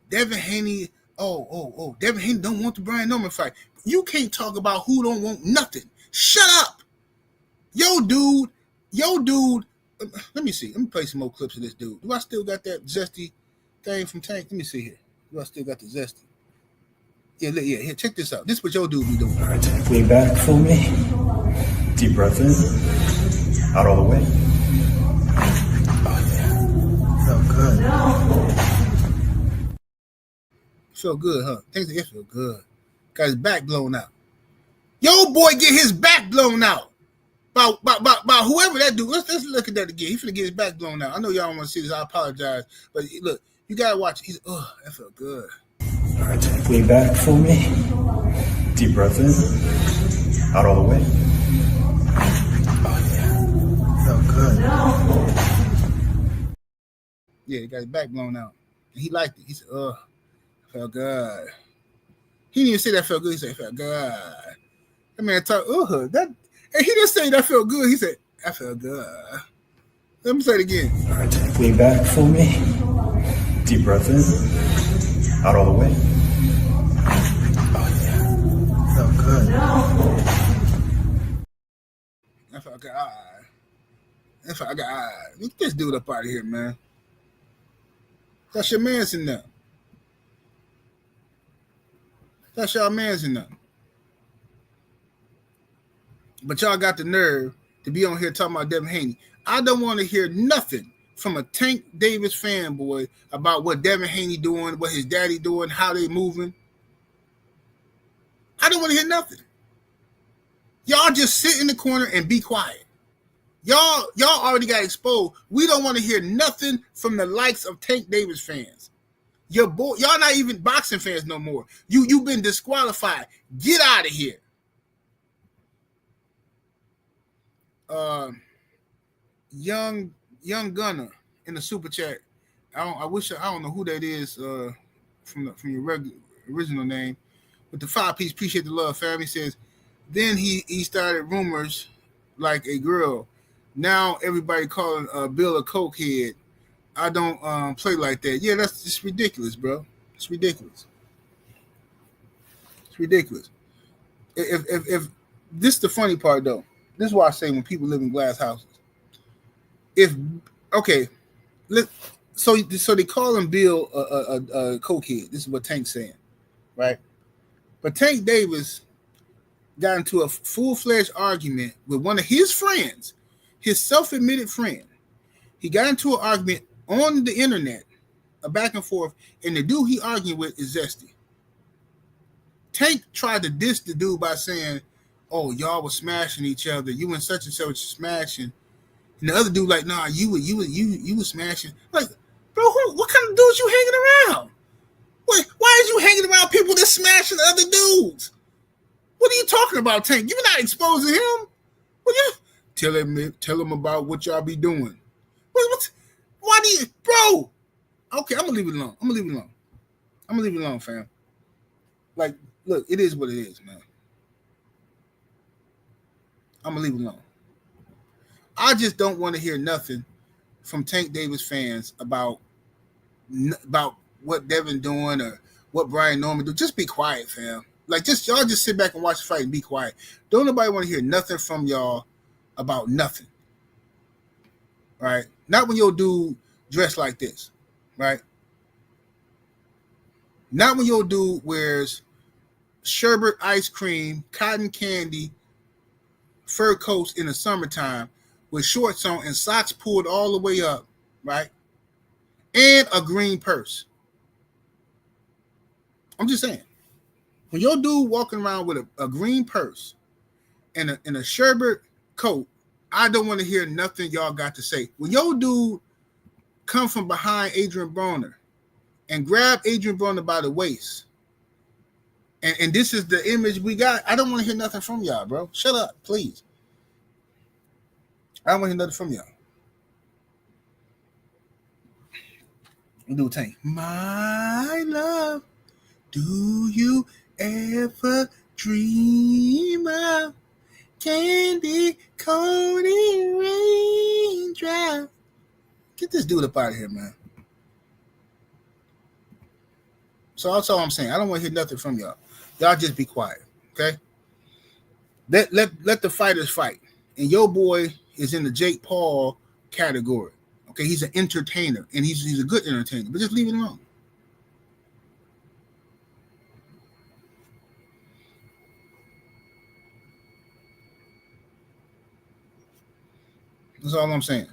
S1: Devin Haney, Devin Haney don't want the Brian Norman fight. You can't talk about who don't want nothing. Shut up. Yo, dude, let me see. Let me play some more clips of this dude. Do I still got that zesty thing from Tank? Let me see here. Do I still got the zesty? Yeah, here, check this out. This is what your dude be doing.
S3: All right, Tank, lean back for me. Deep breath in. Out all the way.
S2: Felt good.
S1: Felt good, huh? Tank said it felt good. Got his back blown out. Yo, boy, get his back blown out. By whoever that dude. Let's look at that again. He finna get his back blown out. I know y'all don't want to see this. I apologize. But look, you gotta watch it. That felt good.
S3: All right, Tank, lean back for me. Deep breath in. Out all the way.
S2: Felt good.
S1: Yeah, he got his back blown out. And he liked it. He said, felt good. He didn't even say that felt good. He said, felt good. That man talk, and he didn't say that felt good. He said, I felt good. Let me say it again.
S3: All right, Tank, lean back for me. Deep breath in. Out all the way.
S2: Felt good.
S1: I felt good. Get this dude up out of here, man. That's your man's in there. That's y'all man's in there. But y'all got the nerve to be on here talking about Devin Haney. I don't want to hear nothing from a Tank Davis fanboy about what Devin Haney doing, what his daddy doing, how they moving. I don't want to hear nothing. Y'all just sit in the corner and be quiet. Y'all already got exposed. We don't want to hear nothing from the likes of Tank Davis fans. Y'all not even boxing fans no more. You've been disqualified. Get out of here. Young Gunner in the super chat. I don't know who that is from your original name, but the 5-piece, appreciate the love, family. Says then he started rumors like a girl. Now everybody calling Bill a cokehead. I don't play like that. Yeah, that's just ridiculous, bro. It's ridiculous. It's ridiculous. If this is the funny part though. This is why I say when people live in glass houses. So they call him Bill a cokehead. This is what Tank's saying, right? But Tank Davis got into a full-fledged argument with one of his friends, his self-admitted friend. He got into an argument on the internet, a back and forth, and the dude he argued with is Zesty. Tank tried to diss the dude by saying, "Oh, y'all was smashing each other. You and such and such smashing." And the other dude like, "Nah, you was smashing." Like, bro, what kind of dudes you hanging around? Why is you hanging around people that smashing other dudes? What are you talking about, Tank? You're not exposing him. Tell him about what y'all be doing. Why do you, bro? Okay, I'm gonna leave it alone. I'm gonna leave it alone, fam. Like, look, it is what it is, man. I'm gonna leave it alone. I just don't want to hear nothing from Tank Davis fans about what Devin doing or what Brian Norman do. Just be quiet, fam. Like, y'all just sit back and watch the fight and be quiet. Don't nobody want to hear nothing from y'all about nothing. Right? Not when your dude dressed like this. Right? Not when your dude wears sherbet ice cream, cotton candy, fur coats in the summertime with shorts on and socks pulled all the way up, right? And a green purse. I'm just saying. When your dude walking around with a green purse and a sherbet coat, I don't want to hear nothing y'all got to say. When your dude come from behind Adrian Broner and grab Adrian Broner by the waist, and this is the image we got, I don't want to hear nothing from y'all, bro. Shut up, please. I don't want to hear nothing from y'all. We do a tank. My love, do you ever dream of candy coated raindrop? Get this dude up out of here, man. So that's all I'm saying. I don't want to hear nothing from y'all. Y'all just be quiet, okay? Let the fighters fight. And your boy is in the Jake Paul category. Okay, he's an entertainer, and he's a good entertainer, but just leave it alone. That's all I'm saying.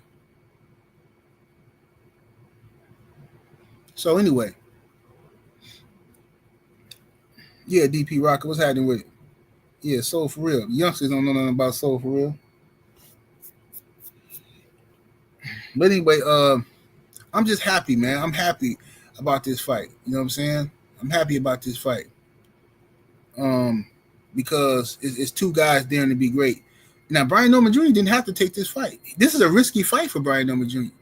S1: So anyway, yeah, DP Rocker, what's happening with it? Yeah, Soul for Real. The youngsters don't know nothing about Soul for Real. But anyway, I'm just happy, man. I'm happy about this fight. You know what I'm saying? I'm happy about this fight. Because it's two guys daring to be great. Now, Brian Norman Jr. didn't have to take this fight. This is a risky fight for Brian Norman Jr.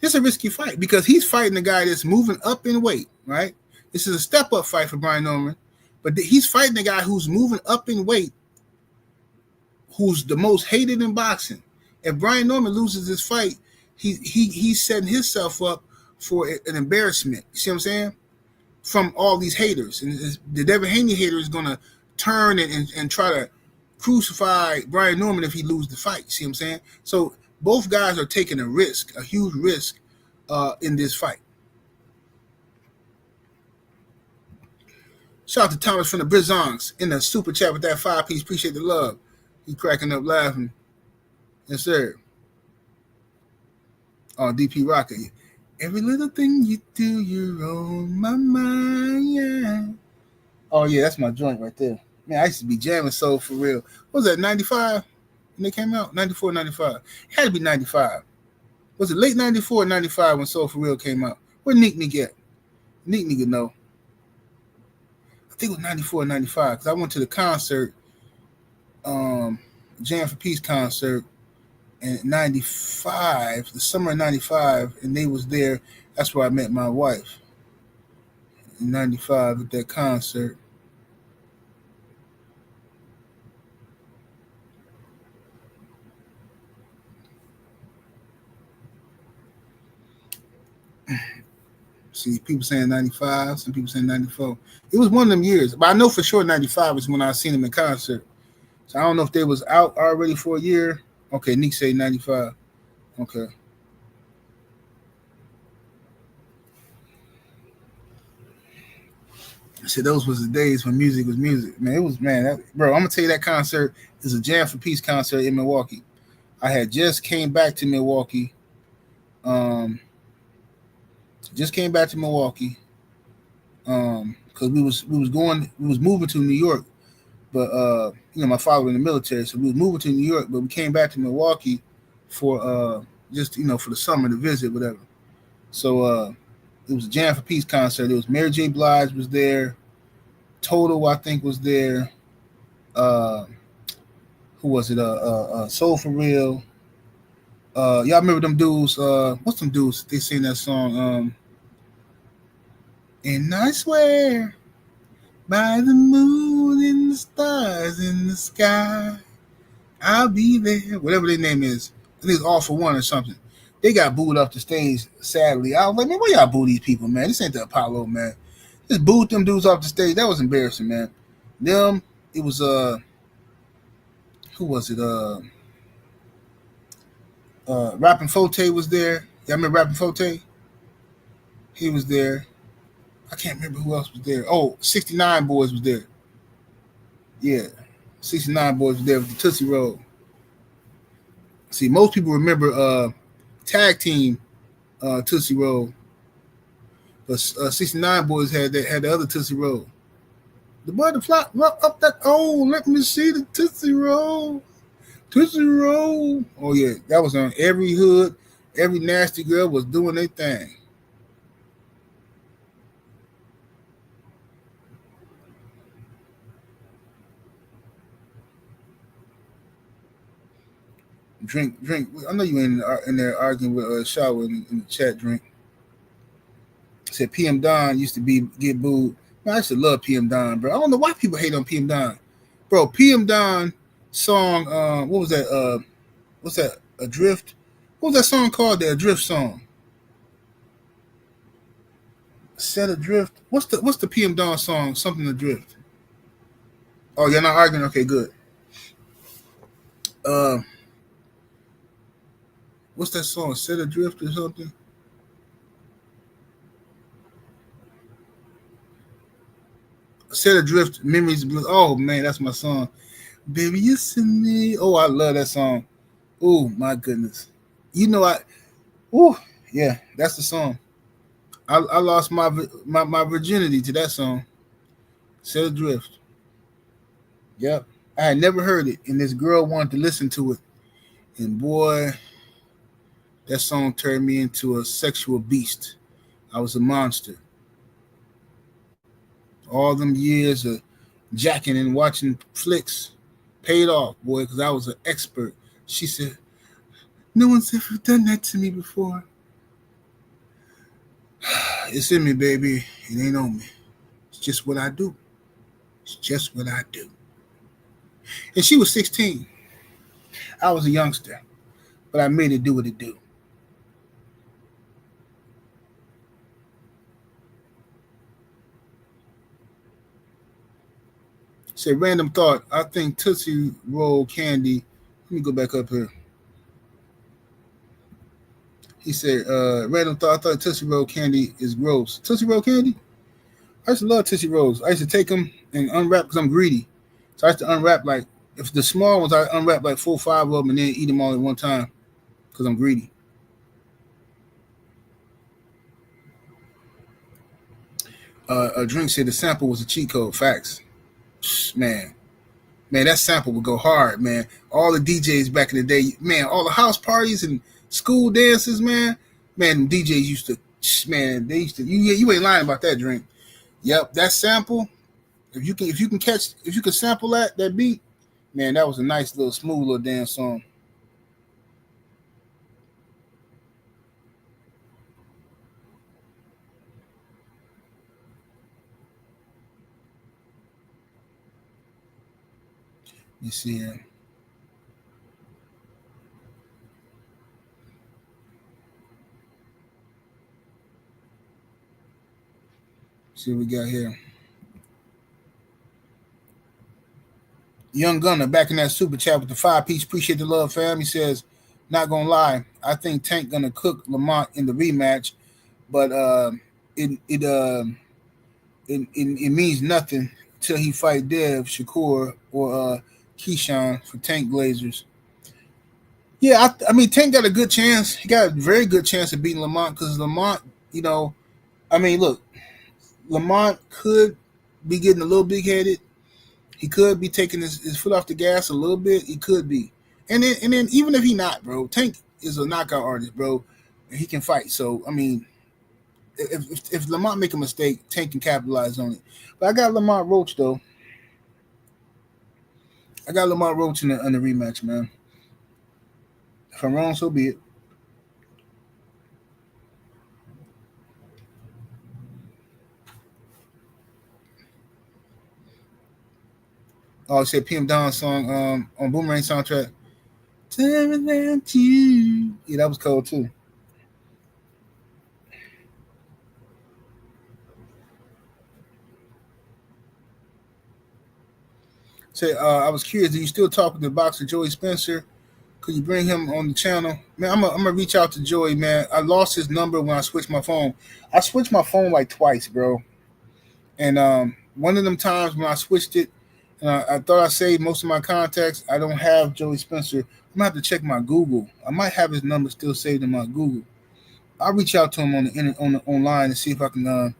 S1: This is a risky fight because he's fighting a guy that's moving up in weight, right? This is a step-up fight for Brian Norman, but he's fighting a guy who's moving up in weight, who's the most hated in boxing. If Brian Norman loses this fight, he's setting himself up for an embarrassment. You see what I'm saying? From all these haters. And the Devin Haney hater is going to turn and try to crucify Brian Norman if he loses the fight. You see what I'm saying? So both guys are taking a risk, a huge risk in this fight. Shout out to Thomas from the Brizongs in the super chat with that 5-piece. Appreciate the love. He cracking up laughing. Yes, sir. DP Rocker. Every little thing you do, you're on my mind. Yeah. Oh yeah, that's my joint right there. Man, I used to be jamming soul for real. What was that, 95 when they came out? 94, 95. It had to be 95. Was it late 94 or 95 when Soul for Real came out? Where Nick at? Nick nigga know. I think it was 94 or 95 because I went to the concert, Jam for Peace concert in 95, the summer of 95, and they was there. That's where I met my wife in 95 at that concert. See, people saying 95, some people saying 94. It was one of them years, but I know for sure 95 was when I seen them in concert. So I don't know if they was out already for a year. Okay, Nick say 95. Okay. So those was the days when music was music. Man, it was, man, bro, I'm going to tell you that concert is a Jam for Peace concert in Milwaukee. I had just came back to Milwaukee. Because we was moving to New York, but my father was in the military, so we was moving to New York, but we came back to Milwaukee for just for the summer to visit, whatever. So it was a Jam for Peace concert. It was Mary J. Blige was there, Total I think was there. Who was it? Soul for Real. Y'all remember them dudes? What's them dudes? They sing that song. And I swear by the moon and the stars in the sky, I'll be there. Whatever their name is. I think it's All for One or something. They got booed off the stage, sadly. I was like, man, why y'all boo these people, man? This ain't the Apollo, man. Just booed them dudes off the stage. That was embarrassing, man. Them, it was, who was it? Rappin' Forte was there. Y'all remember Rappin' Forte? He was there. I can't remember who else was there. Oh, 69 Boys was there. Yeah, 69 Boys was there with the Tootsie Roll. See, most people remember Tag Team Tootsie Roll, but 69 Boys had the other Tootsie Roll. The butterfly up that. Oh, let me see the Tootsie Roll. Tootsie Roll. Oh yeah, that was on every hood. Every nasty girl was doing their thing. Drink. I know you in there arguing with Shaw in the chat. Drink. Said PM Don used to get booed. Man, I used to love PM Don, bro. I don't know why people hate on PM Don, bro. PM Don song. What was that? What's that? Adrift. What was that song called? The Adrift song. Set Adrift. What's the PM Don song? Something Adrift. Oh, you're not arguing. Okay, good. What's that song? Set Adrift or something? Set Adrift, Memories of Bliss. Oh, man, that's my song. Baby, you send me. Oh, I love that song. Oh, my goodness. Yeah, that's the song. I lost my virginity to that song. Set Adrift. Yep. I had never heard it, and this girl wanted to listen to it. And boy, that song turned me into a sexual beast. I was a monster. All them years of jacking and watching flicks paid off, boy, because I was an expert. She said, no one's ever done that to me before. It's in me, baby. It ain't on me. It's just what I do. It's just what I do. And she was 16. I was a youngster, but I made it do what it do. Say random thought. I think Tootsie Roll candy. Let me go back up here. He said, random thought. I thought Tootsie Roll candy is gross. Tootsie Roll candy? I used to love Tootsie Rolls. I used to take them and unwrap because I'm greedy. So I used to unwrap if the small ones, I unwrap 4 or 5 of them and then eat them all at one time because I'm greedy. A drink said the sample was a cheat code. Facts, man. Man, that sample would go hard, man. All the DJs back in the day, man, all the house parties and school dances, man. Man, DJs used to, man, they used to. You ain't lying about that drink. Yep, that sample. If you can sample that beat, man, that was a nice little smooth little dance song. You see him. See what we got here. Young Gunner back in that super chat with the 5-piece. Appreciate the love, fam. He says, not gonna lie, I think Tank gonna cook Lamont in the rematch, but it means nothing till he fight Dev, Shakur, or Keyshawn for Tank Glazers. Yeah, I mean Tank got a good chance. He got a very good chance of beating Lamont because Lamont, I mean, look, Lamont could be getting a little big-headed. He could be taking his foot off the gas a little bit. He could be. And then even if he not, bro, Tank is a knockout artist, bro. And he can fight. So, I mean, if Lamont make a mistake, Tank can capitalize on it. But I got Lamont Roach, though. I got Lamont Roach in the rematch, man. If I'm wrong, so be it. Oh, it said PM Dawn song on Boomerang soundtrack. Yeah, that was cold too. Say, I was curious, do you still talk with the boxer Joey Spencer? Could you bring him on the channel? Man, I'm gonna reach out to Joey, man. I lost his number when I switched my phone. I switched my phone like twice, bro. And one of them times when I switched it, and I thought I saved most of my contacts. I don't have Joey Spencer. I'm gonna have to check my Google. I might have his number still saved in my Google. I'll reach out to him online and see if I can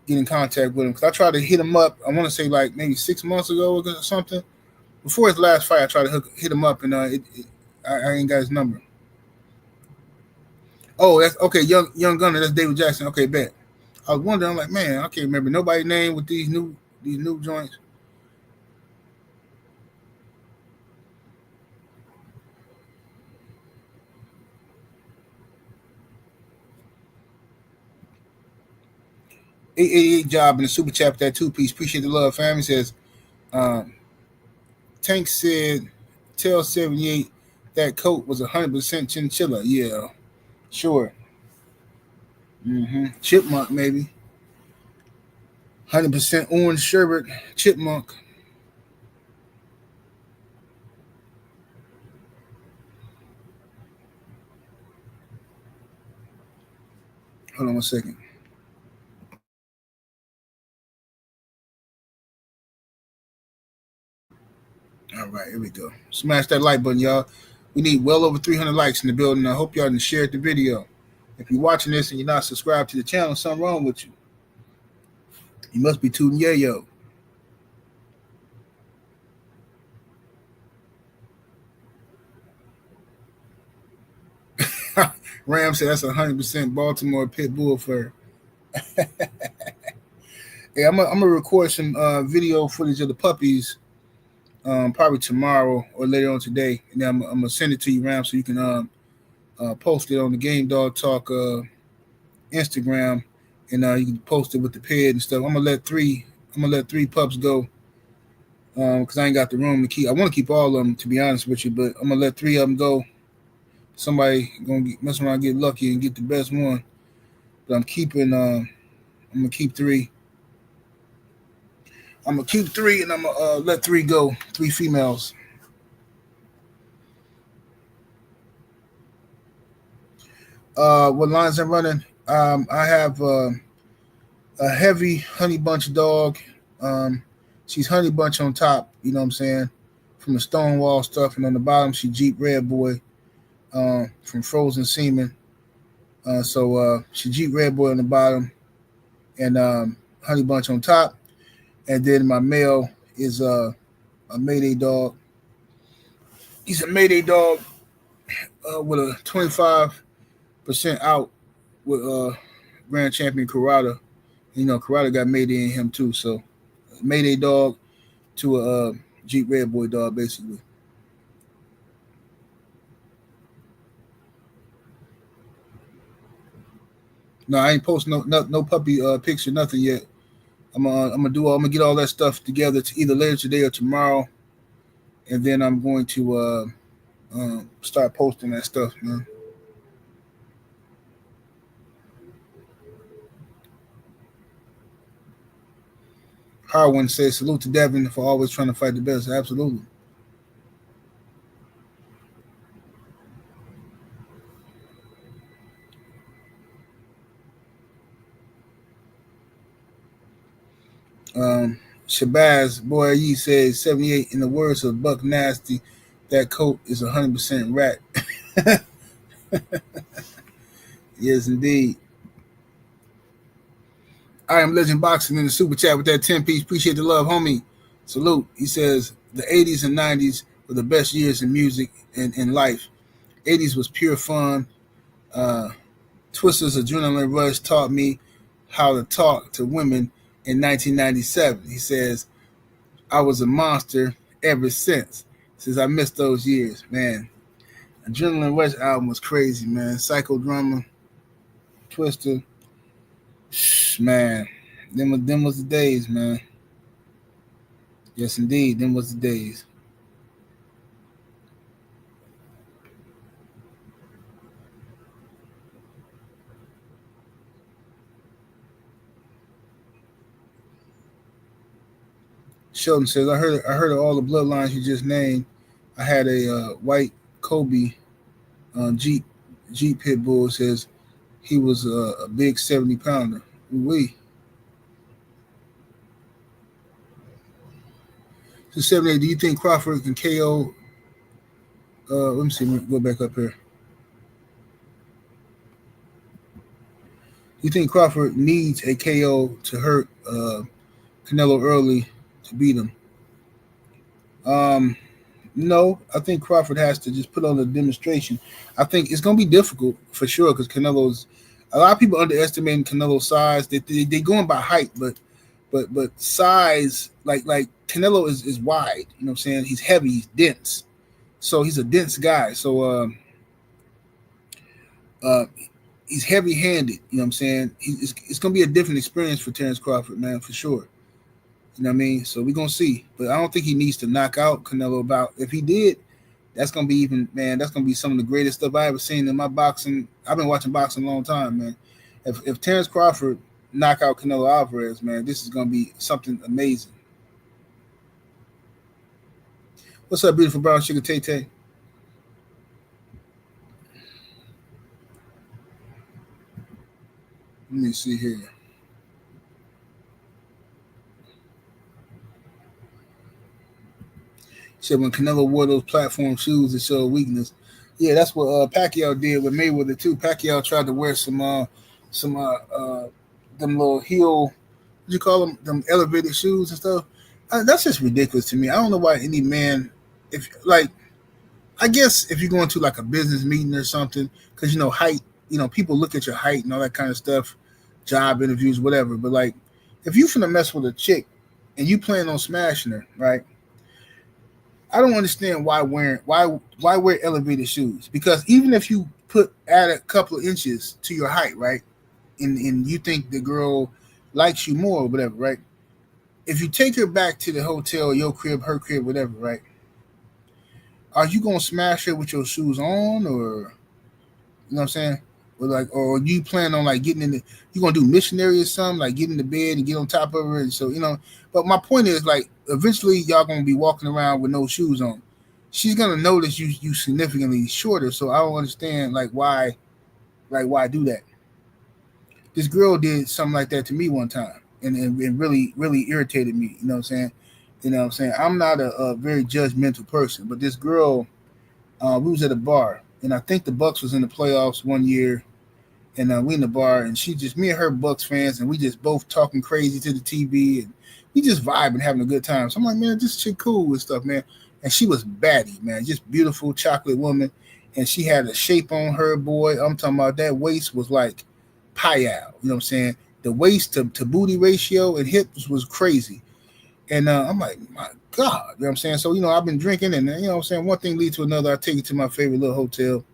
S1: get in contact with him. Because I tried to hit him up. I want to say like maybe 6 months ago or something. Before his last fight, I tried to hit him up, and I ain't got his number. Oh, that's okay. Young Gunner. That's David Jackson. Okay, bet. I was wondering. I'm like, man, I can't remember nobody's name with these new joints. job in the super chat with that 2-piece. Appreciate the love, fam. He says, Tank said, tell 78 that coat was 100% chinchilla. Yeah, sure. Chipmunk, maybe. 100% orange sherbet, chipmunk. Hold on 1 second. All right, here we go. Smash that like button, y'all. We need well over 300 likes in the building. I hope y'all shared the video. If you're watching this and you're not subscribed to the channel, something wrong with you. You must be tooting yayo. Ram said that's 100% Baltimore pit bull fur. Hey, I'm gonna record some video footage of the puppies probably tomorrow or later on today, and then I'm gonna send it to you, Ram, so you can post it on the Game Dog Talk Instagram, and you can post it with the ped and stuff. I'm gonna let three pups go because I ain't got the room to keep. I want to keep all of them, to be honest with you, but I'm gonna let 3 of them go. Somebody gonna mess around, get lucky, and get the best one. But I'm keeping. I'm gonna keep 3. I'm gonna keep 3, and I'm gonna let 3 go. 3 females. What lines I'm running? I have a heavy honey bunch dog. She's honey bunch on top. You know what I'm saying? From the Stonewall stuff, and on the bottom she Jeep Red Boy. From Frozen Semen. So she Jeep Red Boy on the bottom, and honey bunch on top, and then my male is a Mayday dog. He's a Mayday dog with a 25% out with Grand Champion Karada. You know, Karada got Mayday in him too. So Mayday dog to a Jeep Red Boy dog, basically. No, I ain't posting no puppy picture, nothing yet. I'm gonna get all that stuff together to either later today or tomorrow, and then I'm going to start posting that stuff, man. Harwin says, salute to Devin for always trying to fight the best. Absolutely. Shabazz, boy, he says 78 in the words of Buck Nasty, that coat is 100% rat. Yes, indeed. I am Legend Boxing in the super chat with that 10-piece. Appreciate the love, homie. Salute. He says the 80s and 90s were the best years in music and in life. 80s was pure fun. Twister's Adrenaline Rush taught me how to talk to women in 1997. He says, I was a monster ever since. He says, I missed those years, man. Adrenaline Rush album was crazy, man. Psychodrama, Twister. Man, them was the days, man. Yes, indeed, them was the days. Sheldon says, I heard of all the bloodlines you just named. I had a white Kobe Jeep pit bull. Says he was a big 70-pounder. We. So 78, do you think Crawford can KO? Let me see. Go back up here. Do you think Crawford needs a KO to hurt Canelo early to beat him? No, I think Crawford has to just put on a demonstration. I think it's going to be difficult for sure because Canelo's a lot of people underestimating Canelo's size. They going by height, but size like Canelo is wide. You know what I'm saying? He's heavy, he's dense, so he's a dense guy. So he's heavy-handed. You know what I'm saying? It's going to be a different experience for Terrence Crawford, man, for sure. You know what I mean? So we're going to see. But I don't think he needs to knock out Canelo about. If he did, that's going to be that's going to be some of the greatest stuff I ever seen in my boxing. I've been watching boxing a long time, man. If Terrence Crawford knock out Canelo Alvarez, man, this is going to be something amazing. What's up, beautiful brown sugar Tay-Tay? Let me see here. Said when Canelo wore those platform shoes, it showed weakness. Yeah, that's what Pacquiao did with Mayweather too. Pacquiao tried to wear some them little heel, what you call them elevated shoes and stuff. That's just ridiculous to me. I don't know why any man, I guess if you're going to like a business meeting or something, because height, people look at your height and all that kind of stuff, job interviews, whatever. But like, if you finna mess with a chick and you plan on smashing her, right? I don't understand why wear elevated shoes, because even if you add a couple of inches to your height, right, and you think the girl likes you more or whatever, right? If you take her back to the hotel, your crib, her crib, whatever, right? Are you gonna smash her with your shoes on, or you know what I'm saying? Or you plan on like getting in the, you gonna do missionary or something, like get in the bed and get on top of her, and so But my point is, like, eventually y'all gonna be walking around with no shoes on. She's gonna notice you significantly shorter. So I don't understand why do that. This girl did something like that to me one time, and really irritated me. You know what I'm saying? I'm not a very judgmental person, but this girl, we was at a bar, and I think the Bucks was in the playoffs one year, and we in the bar, and she just me and her Bucks fans, and we just both talking crazy to the TV, and we just vibing, having a good time. So I'm like, man, this chick cool and stuff, man. And she was baddie, man, just beautiful chocolate woman, and she had a shape on her, boy. I'm talking about that waist was like pie. You know what I'm saying? The waist to booty ratio and hips was crazy. And I'm like, my God, you know what I'm saying? So, I've been drinking, and, you know what I'm saying? One thing leads to another. I take you to my favorite little hotel.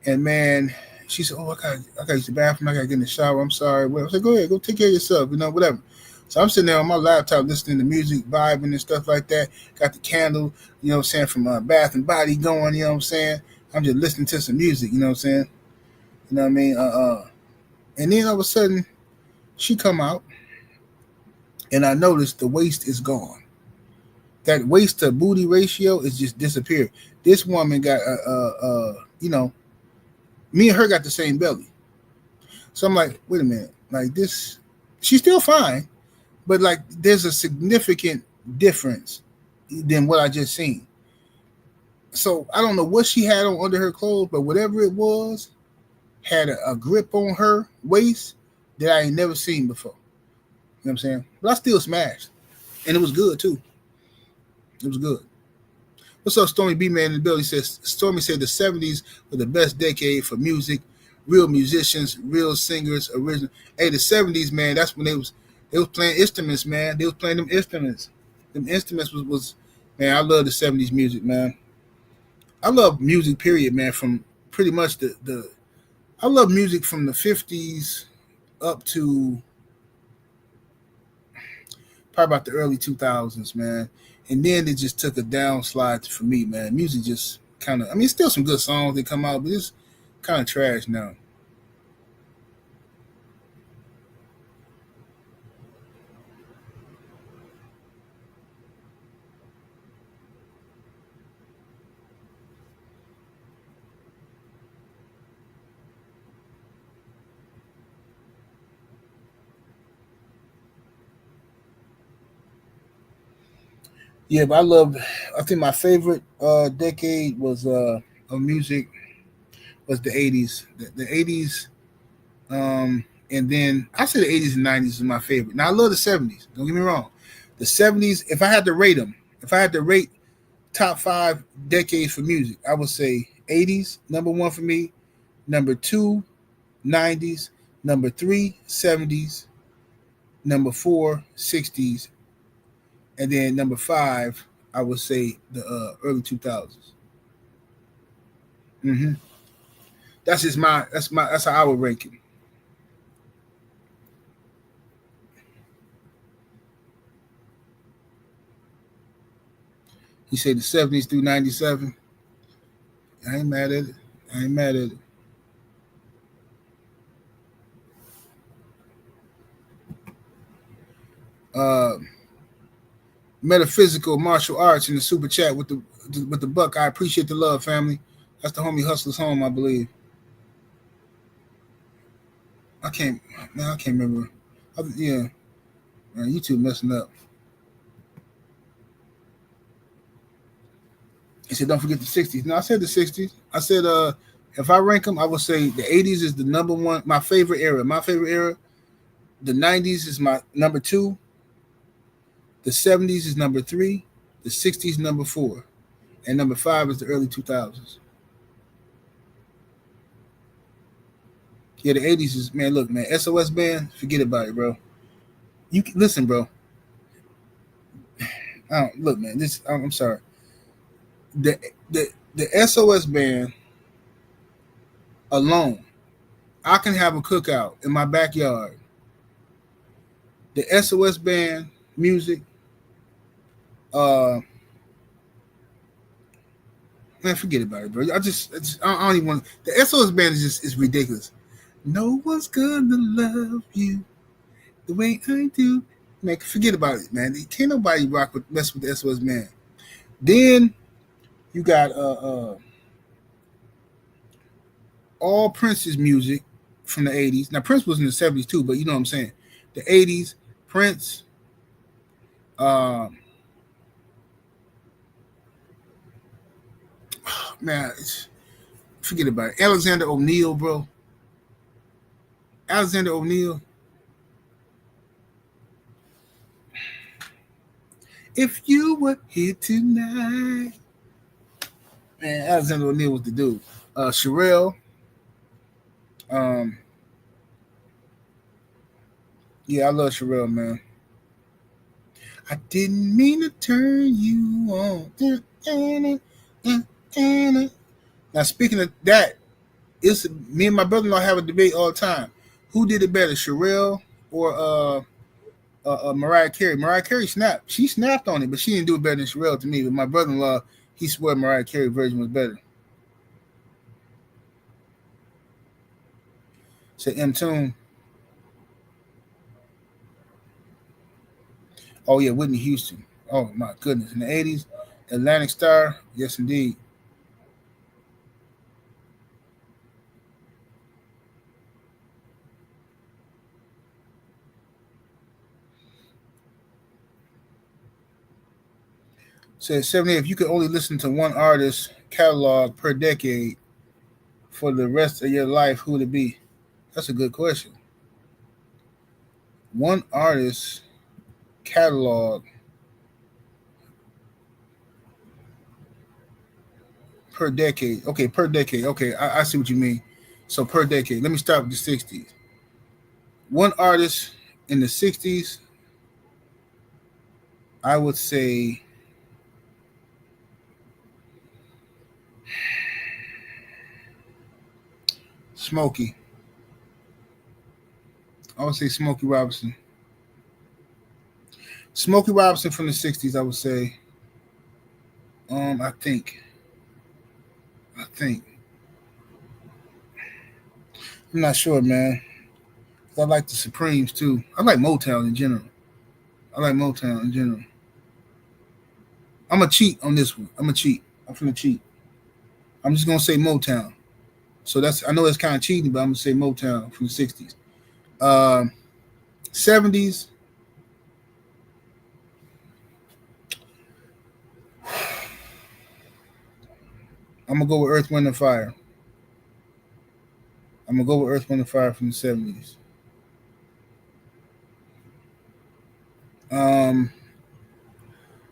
S1: And, man, she said, oh, I got to use the bathroom. I got to get in the shower. I'm sorry. Well, I said, go ahead. Go take care of yourself, whatever. So I'm sitting there on my laptop listening to music, vibing and stuff like that. Got the candle, you know what I'm saying, from Bath and Body going, you know what I'm saying? I'm just listening to some music, you know what I'm saying? You know what I mean? And then all of a sudden, she come out, and I noticed the waist is gone. That waist to booty ratio is just disappeared. This woman got, me and her got the same belly. So I'm like, wait a minute, like this, she's still fine, but like there's a significant difference than what I just seen. So I don't know what she had on under her clothes, but whatever it was had a grip on her waist that I ain't never seen before. You know what I'm saying? But I still smashed. And it was good too. It was good. What's up, Stormy B Man in the building? He says Stormy said the 70s were the best decade for music, real musicians, real singers, original. Hey, the 70s, man, that's when they was playing instruments, man. They was playing them instruments. Them instruments was man, I love the 70s music, man. I love music, period, man, from pretty much I love music from the 50s up to probably about the early 2000s, man. And then it just took a downslide for me, man. Music just kind of, still some good songs that come out, but it's kind of trash now. Yeah, but I think my favorite decade was of music was the 80s. The 80s, and then I say the 80s and 90s is my favorite. Now I love the 70s. Don't get me wrong. The 70s, if I had to rate them, if I had to rate top 5 decades for music, I would say 80s, number 1 for me, number 2, 90s, number 3, 70s, number 4, 60s, and then number 5, I would say the early 2000s. Mm-hmm. That's how I would rank it. He said the 70s through 97. I ain't mad at it. Metaphysical martial arts in the super chat with the buck. I appreciate the love, family. That's the homie Hustler's Home, I believe. I can't remember. Man, YouTube messing up. He said, don't forget the 60s. No, I said the 60s. I said, if I rank them, I would say the 80s is the number 1, my favorite era. The 90s is my number 2. The 70s is number 3. The 60s number 4. And number 5 is the early 2000s. Yeah, the 80s is, man, look, man, SOS Band, forget about it, bro. You can, listen, bro. Look, man, I'm sorry. The SOS Band alone, I can have a cookout in my backyard. The SOS Band music, man, forget about it, bro. I don't even want. The SOS Band is ridiculous. No one's gonna love you the way I do. Man, forget about it, man. Can't nobody mess with the SOS Band. Then you got all Prince's music from the 80s. Now Prince was in the 70s too, but you know what I'm saying. The 80s, Prince, man, forget about it. Alexander O'Neal, bro. Alexander O'Neal. If you were here tonight. Man, Alexander O'Neal was the dude. Sherelle. Yeah, I love Sherelle, man. I didn't mean to turn you on. Now, speaking of that, it's me and my brother-in-law have a debate all the time. Who did it better, Sherelle or Mariah Carey? Mariah Carey snapped. She snapped on it, but she didn't do it better than Sherelle to me. But my brother-in-law, he swore Mariah Carey version was better. Say M-Tune. Oh, yeah, Whitney Houston. Oh, my goodness. In the 80s, Atlantic Star. Yes, indeed. Says 70, if you could only listen to one artist catalog per decade for the rest of your life, who would it be? That's a good question. One artist catalog per decade. Okay, per decade. Okay, I see what you mean. So per decade. Let me start with the 60s. One artist in the 60s, I would say Smokey. I would say Smokey Robinson. Smokey Robinson from the 60s, I would say. I think. I'm not sure, man. I like the Supremes too. I like Motown in general. I'm gonna cheat on this one. I'm gonna cheat. I'm just gonna say Motown. So I know that's kind of cheating, but I'm gonna say Motown from the 60s. 70s. I'm gonna go with Earth, Wind, and Fire. from the 70s.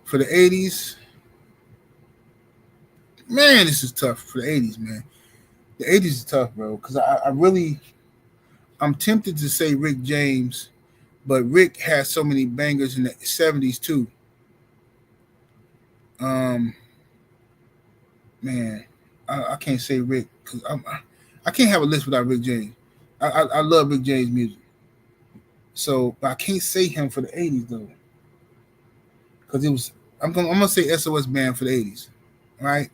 S1: For the 80s, man, this is tough for the 80s, man. The 80s is tough, bro, because I'm tempted to say Rick James, but Rick has so many bangers in the 70s too. Man, I can't say Rick because I can't have a list without Rick James. I love Rick James music, so but I can't say him for the 80s though, because I'm gonna say SOS Band for the 80s, right?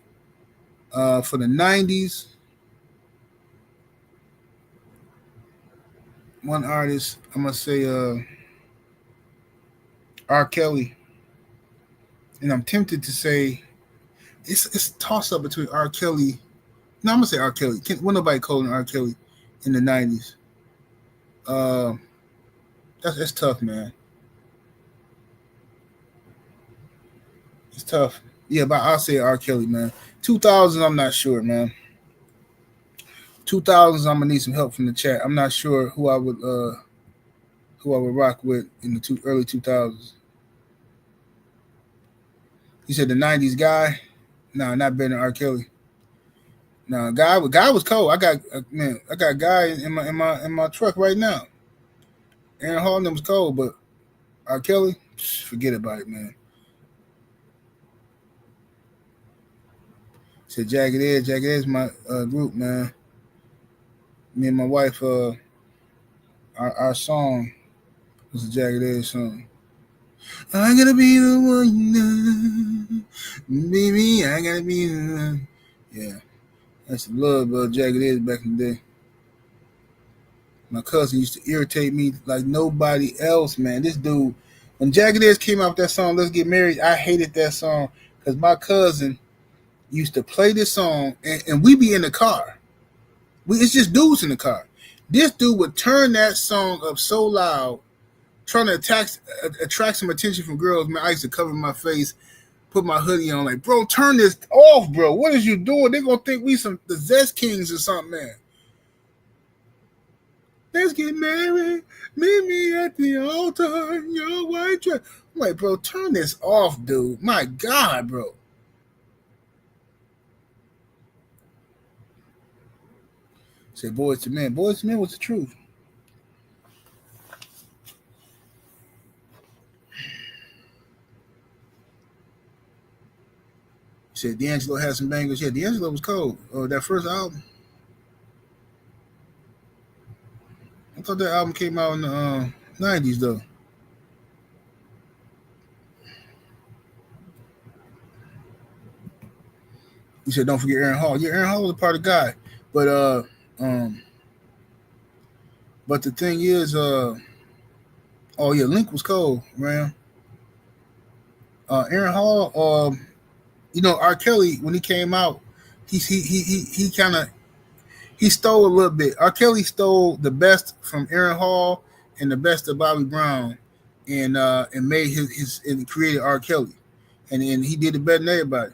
S1: For the 90s, one artist I'm gonna say R. Kelly, and I'm tempted to say it's a toss up between R. Kelly. No, I'm gonna say R. Kelly. Wasn't nobody calling R. Kelly in the 90s. That's tough, man. It's tough. Yeah, but I'll say R. Kelly, man. 2000s, I'm not sure, man. 2000s, I'm gonna need some help from the chat. I'm not sure who I would rock with in the early 2000s. He said the 90s guy. No, not better than R. Kelly. No, guy was cold. I got a guy in my truck right now. Aaron Hall was cold, but R. Kelly, forget about it, man. Said Jagged Edge. Jagged Edge is my group, man. Me and my wife, our song was a Jagged Edge song. I gotta be the one now. Baby, I gotta be the one. Yeah. That's the love of Jagged Edge back in the day. My cousin used to irritate me like nobody else, man. This dude, when Jagged Edge came out with that song, Let's Get Married, I hated that song because my cousin used to play this song, and we be in the car. It's just dudes in the car. This dude would turn that song up so loud, trying to attract some attention from girls. Man, I used to cover my face, put my hoodie on, like, bro, turn this off, bro. What is you doing? They're gonna think we the Zest Kings or something, man. Let's get married. Meet me at the altar in your white dress. I'm like, bro, turn this off, dude. My God, bro. Say Boys to Men. Boys to Men was the truth. Said D'Angelo had some bangers. Yeah, D'Angelo was cold. That first album. I thought that album came out in the 90s, though. You said don't forget Aaron Hall. Yeah, Aaron Hall was a part of the guy. But the thing is, oh yeah, Link was cold, man. Aaron Hall, R. Kelly, when he came out, he stole a little bit. R. Kelly stole the best from Aaron Hall and the best of Bobby Brown, and made his and created R. Kelly, and he did it better than everybody.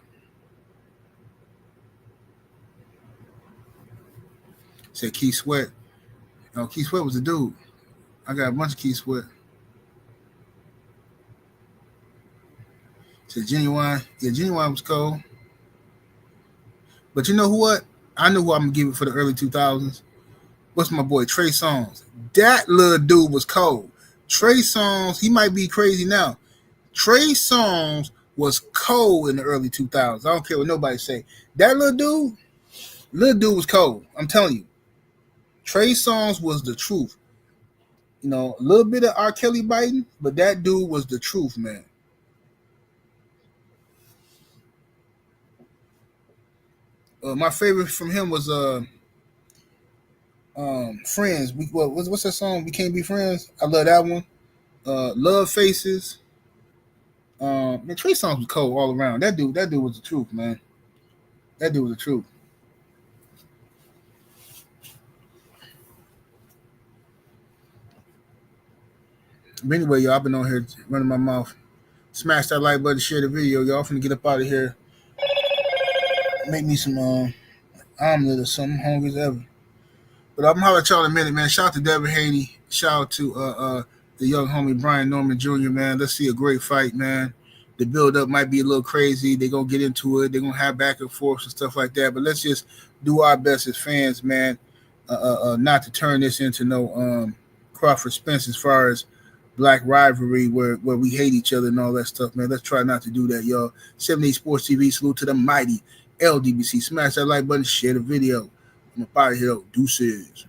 S1: Said Keith Sweat. Keith Sweat was the dude. I got a bunch of Keith Sweat. Said Genuine. Yeah, Genuine was cold. But you know what? I know who I'm going to give it for the early 2000s. What's my boy? Trey Songz. That little dude was cold. Trey Songz, he might be crazy now. Trey Songz was cold in the early 2000s. I don't care what nobody say. That little dude was cold. I'm telling you. Trey Songz was the truth. A little bit of R. Kelly biting, but that dude was the truth, man. My favorite from him was Friends. What's that song? We Can't Be Friends. I love that one. Love Faces. Man, Trey Songz was cold all around. That dude was the truth, man. That dude was the truth. But anyway, y'all, I've been on here running my mouth. Smash that like button, share the video, y'all. Finna get up out of here. Make me some omelet or something. Hungry as ever. But I'm holler at y'all in a minute, man. Shout out to Devin Haney. Shout out to the young homie Brian Norman Jr., man. Let's see a great fight, man. The build-up might be a little crazy. They're going to get into it. They're going to have back and forth and stuff like that. But let's just do our best as fans, man, not to turn this into no Crawford Spence as far as black rivalry where we hate each other and all that stuff, man. Let's try not to do that, y'all. 78 Sports TV, salute to the mighty LDBC. Smash that like button, share the video. I'm up out of here, though. Deuces.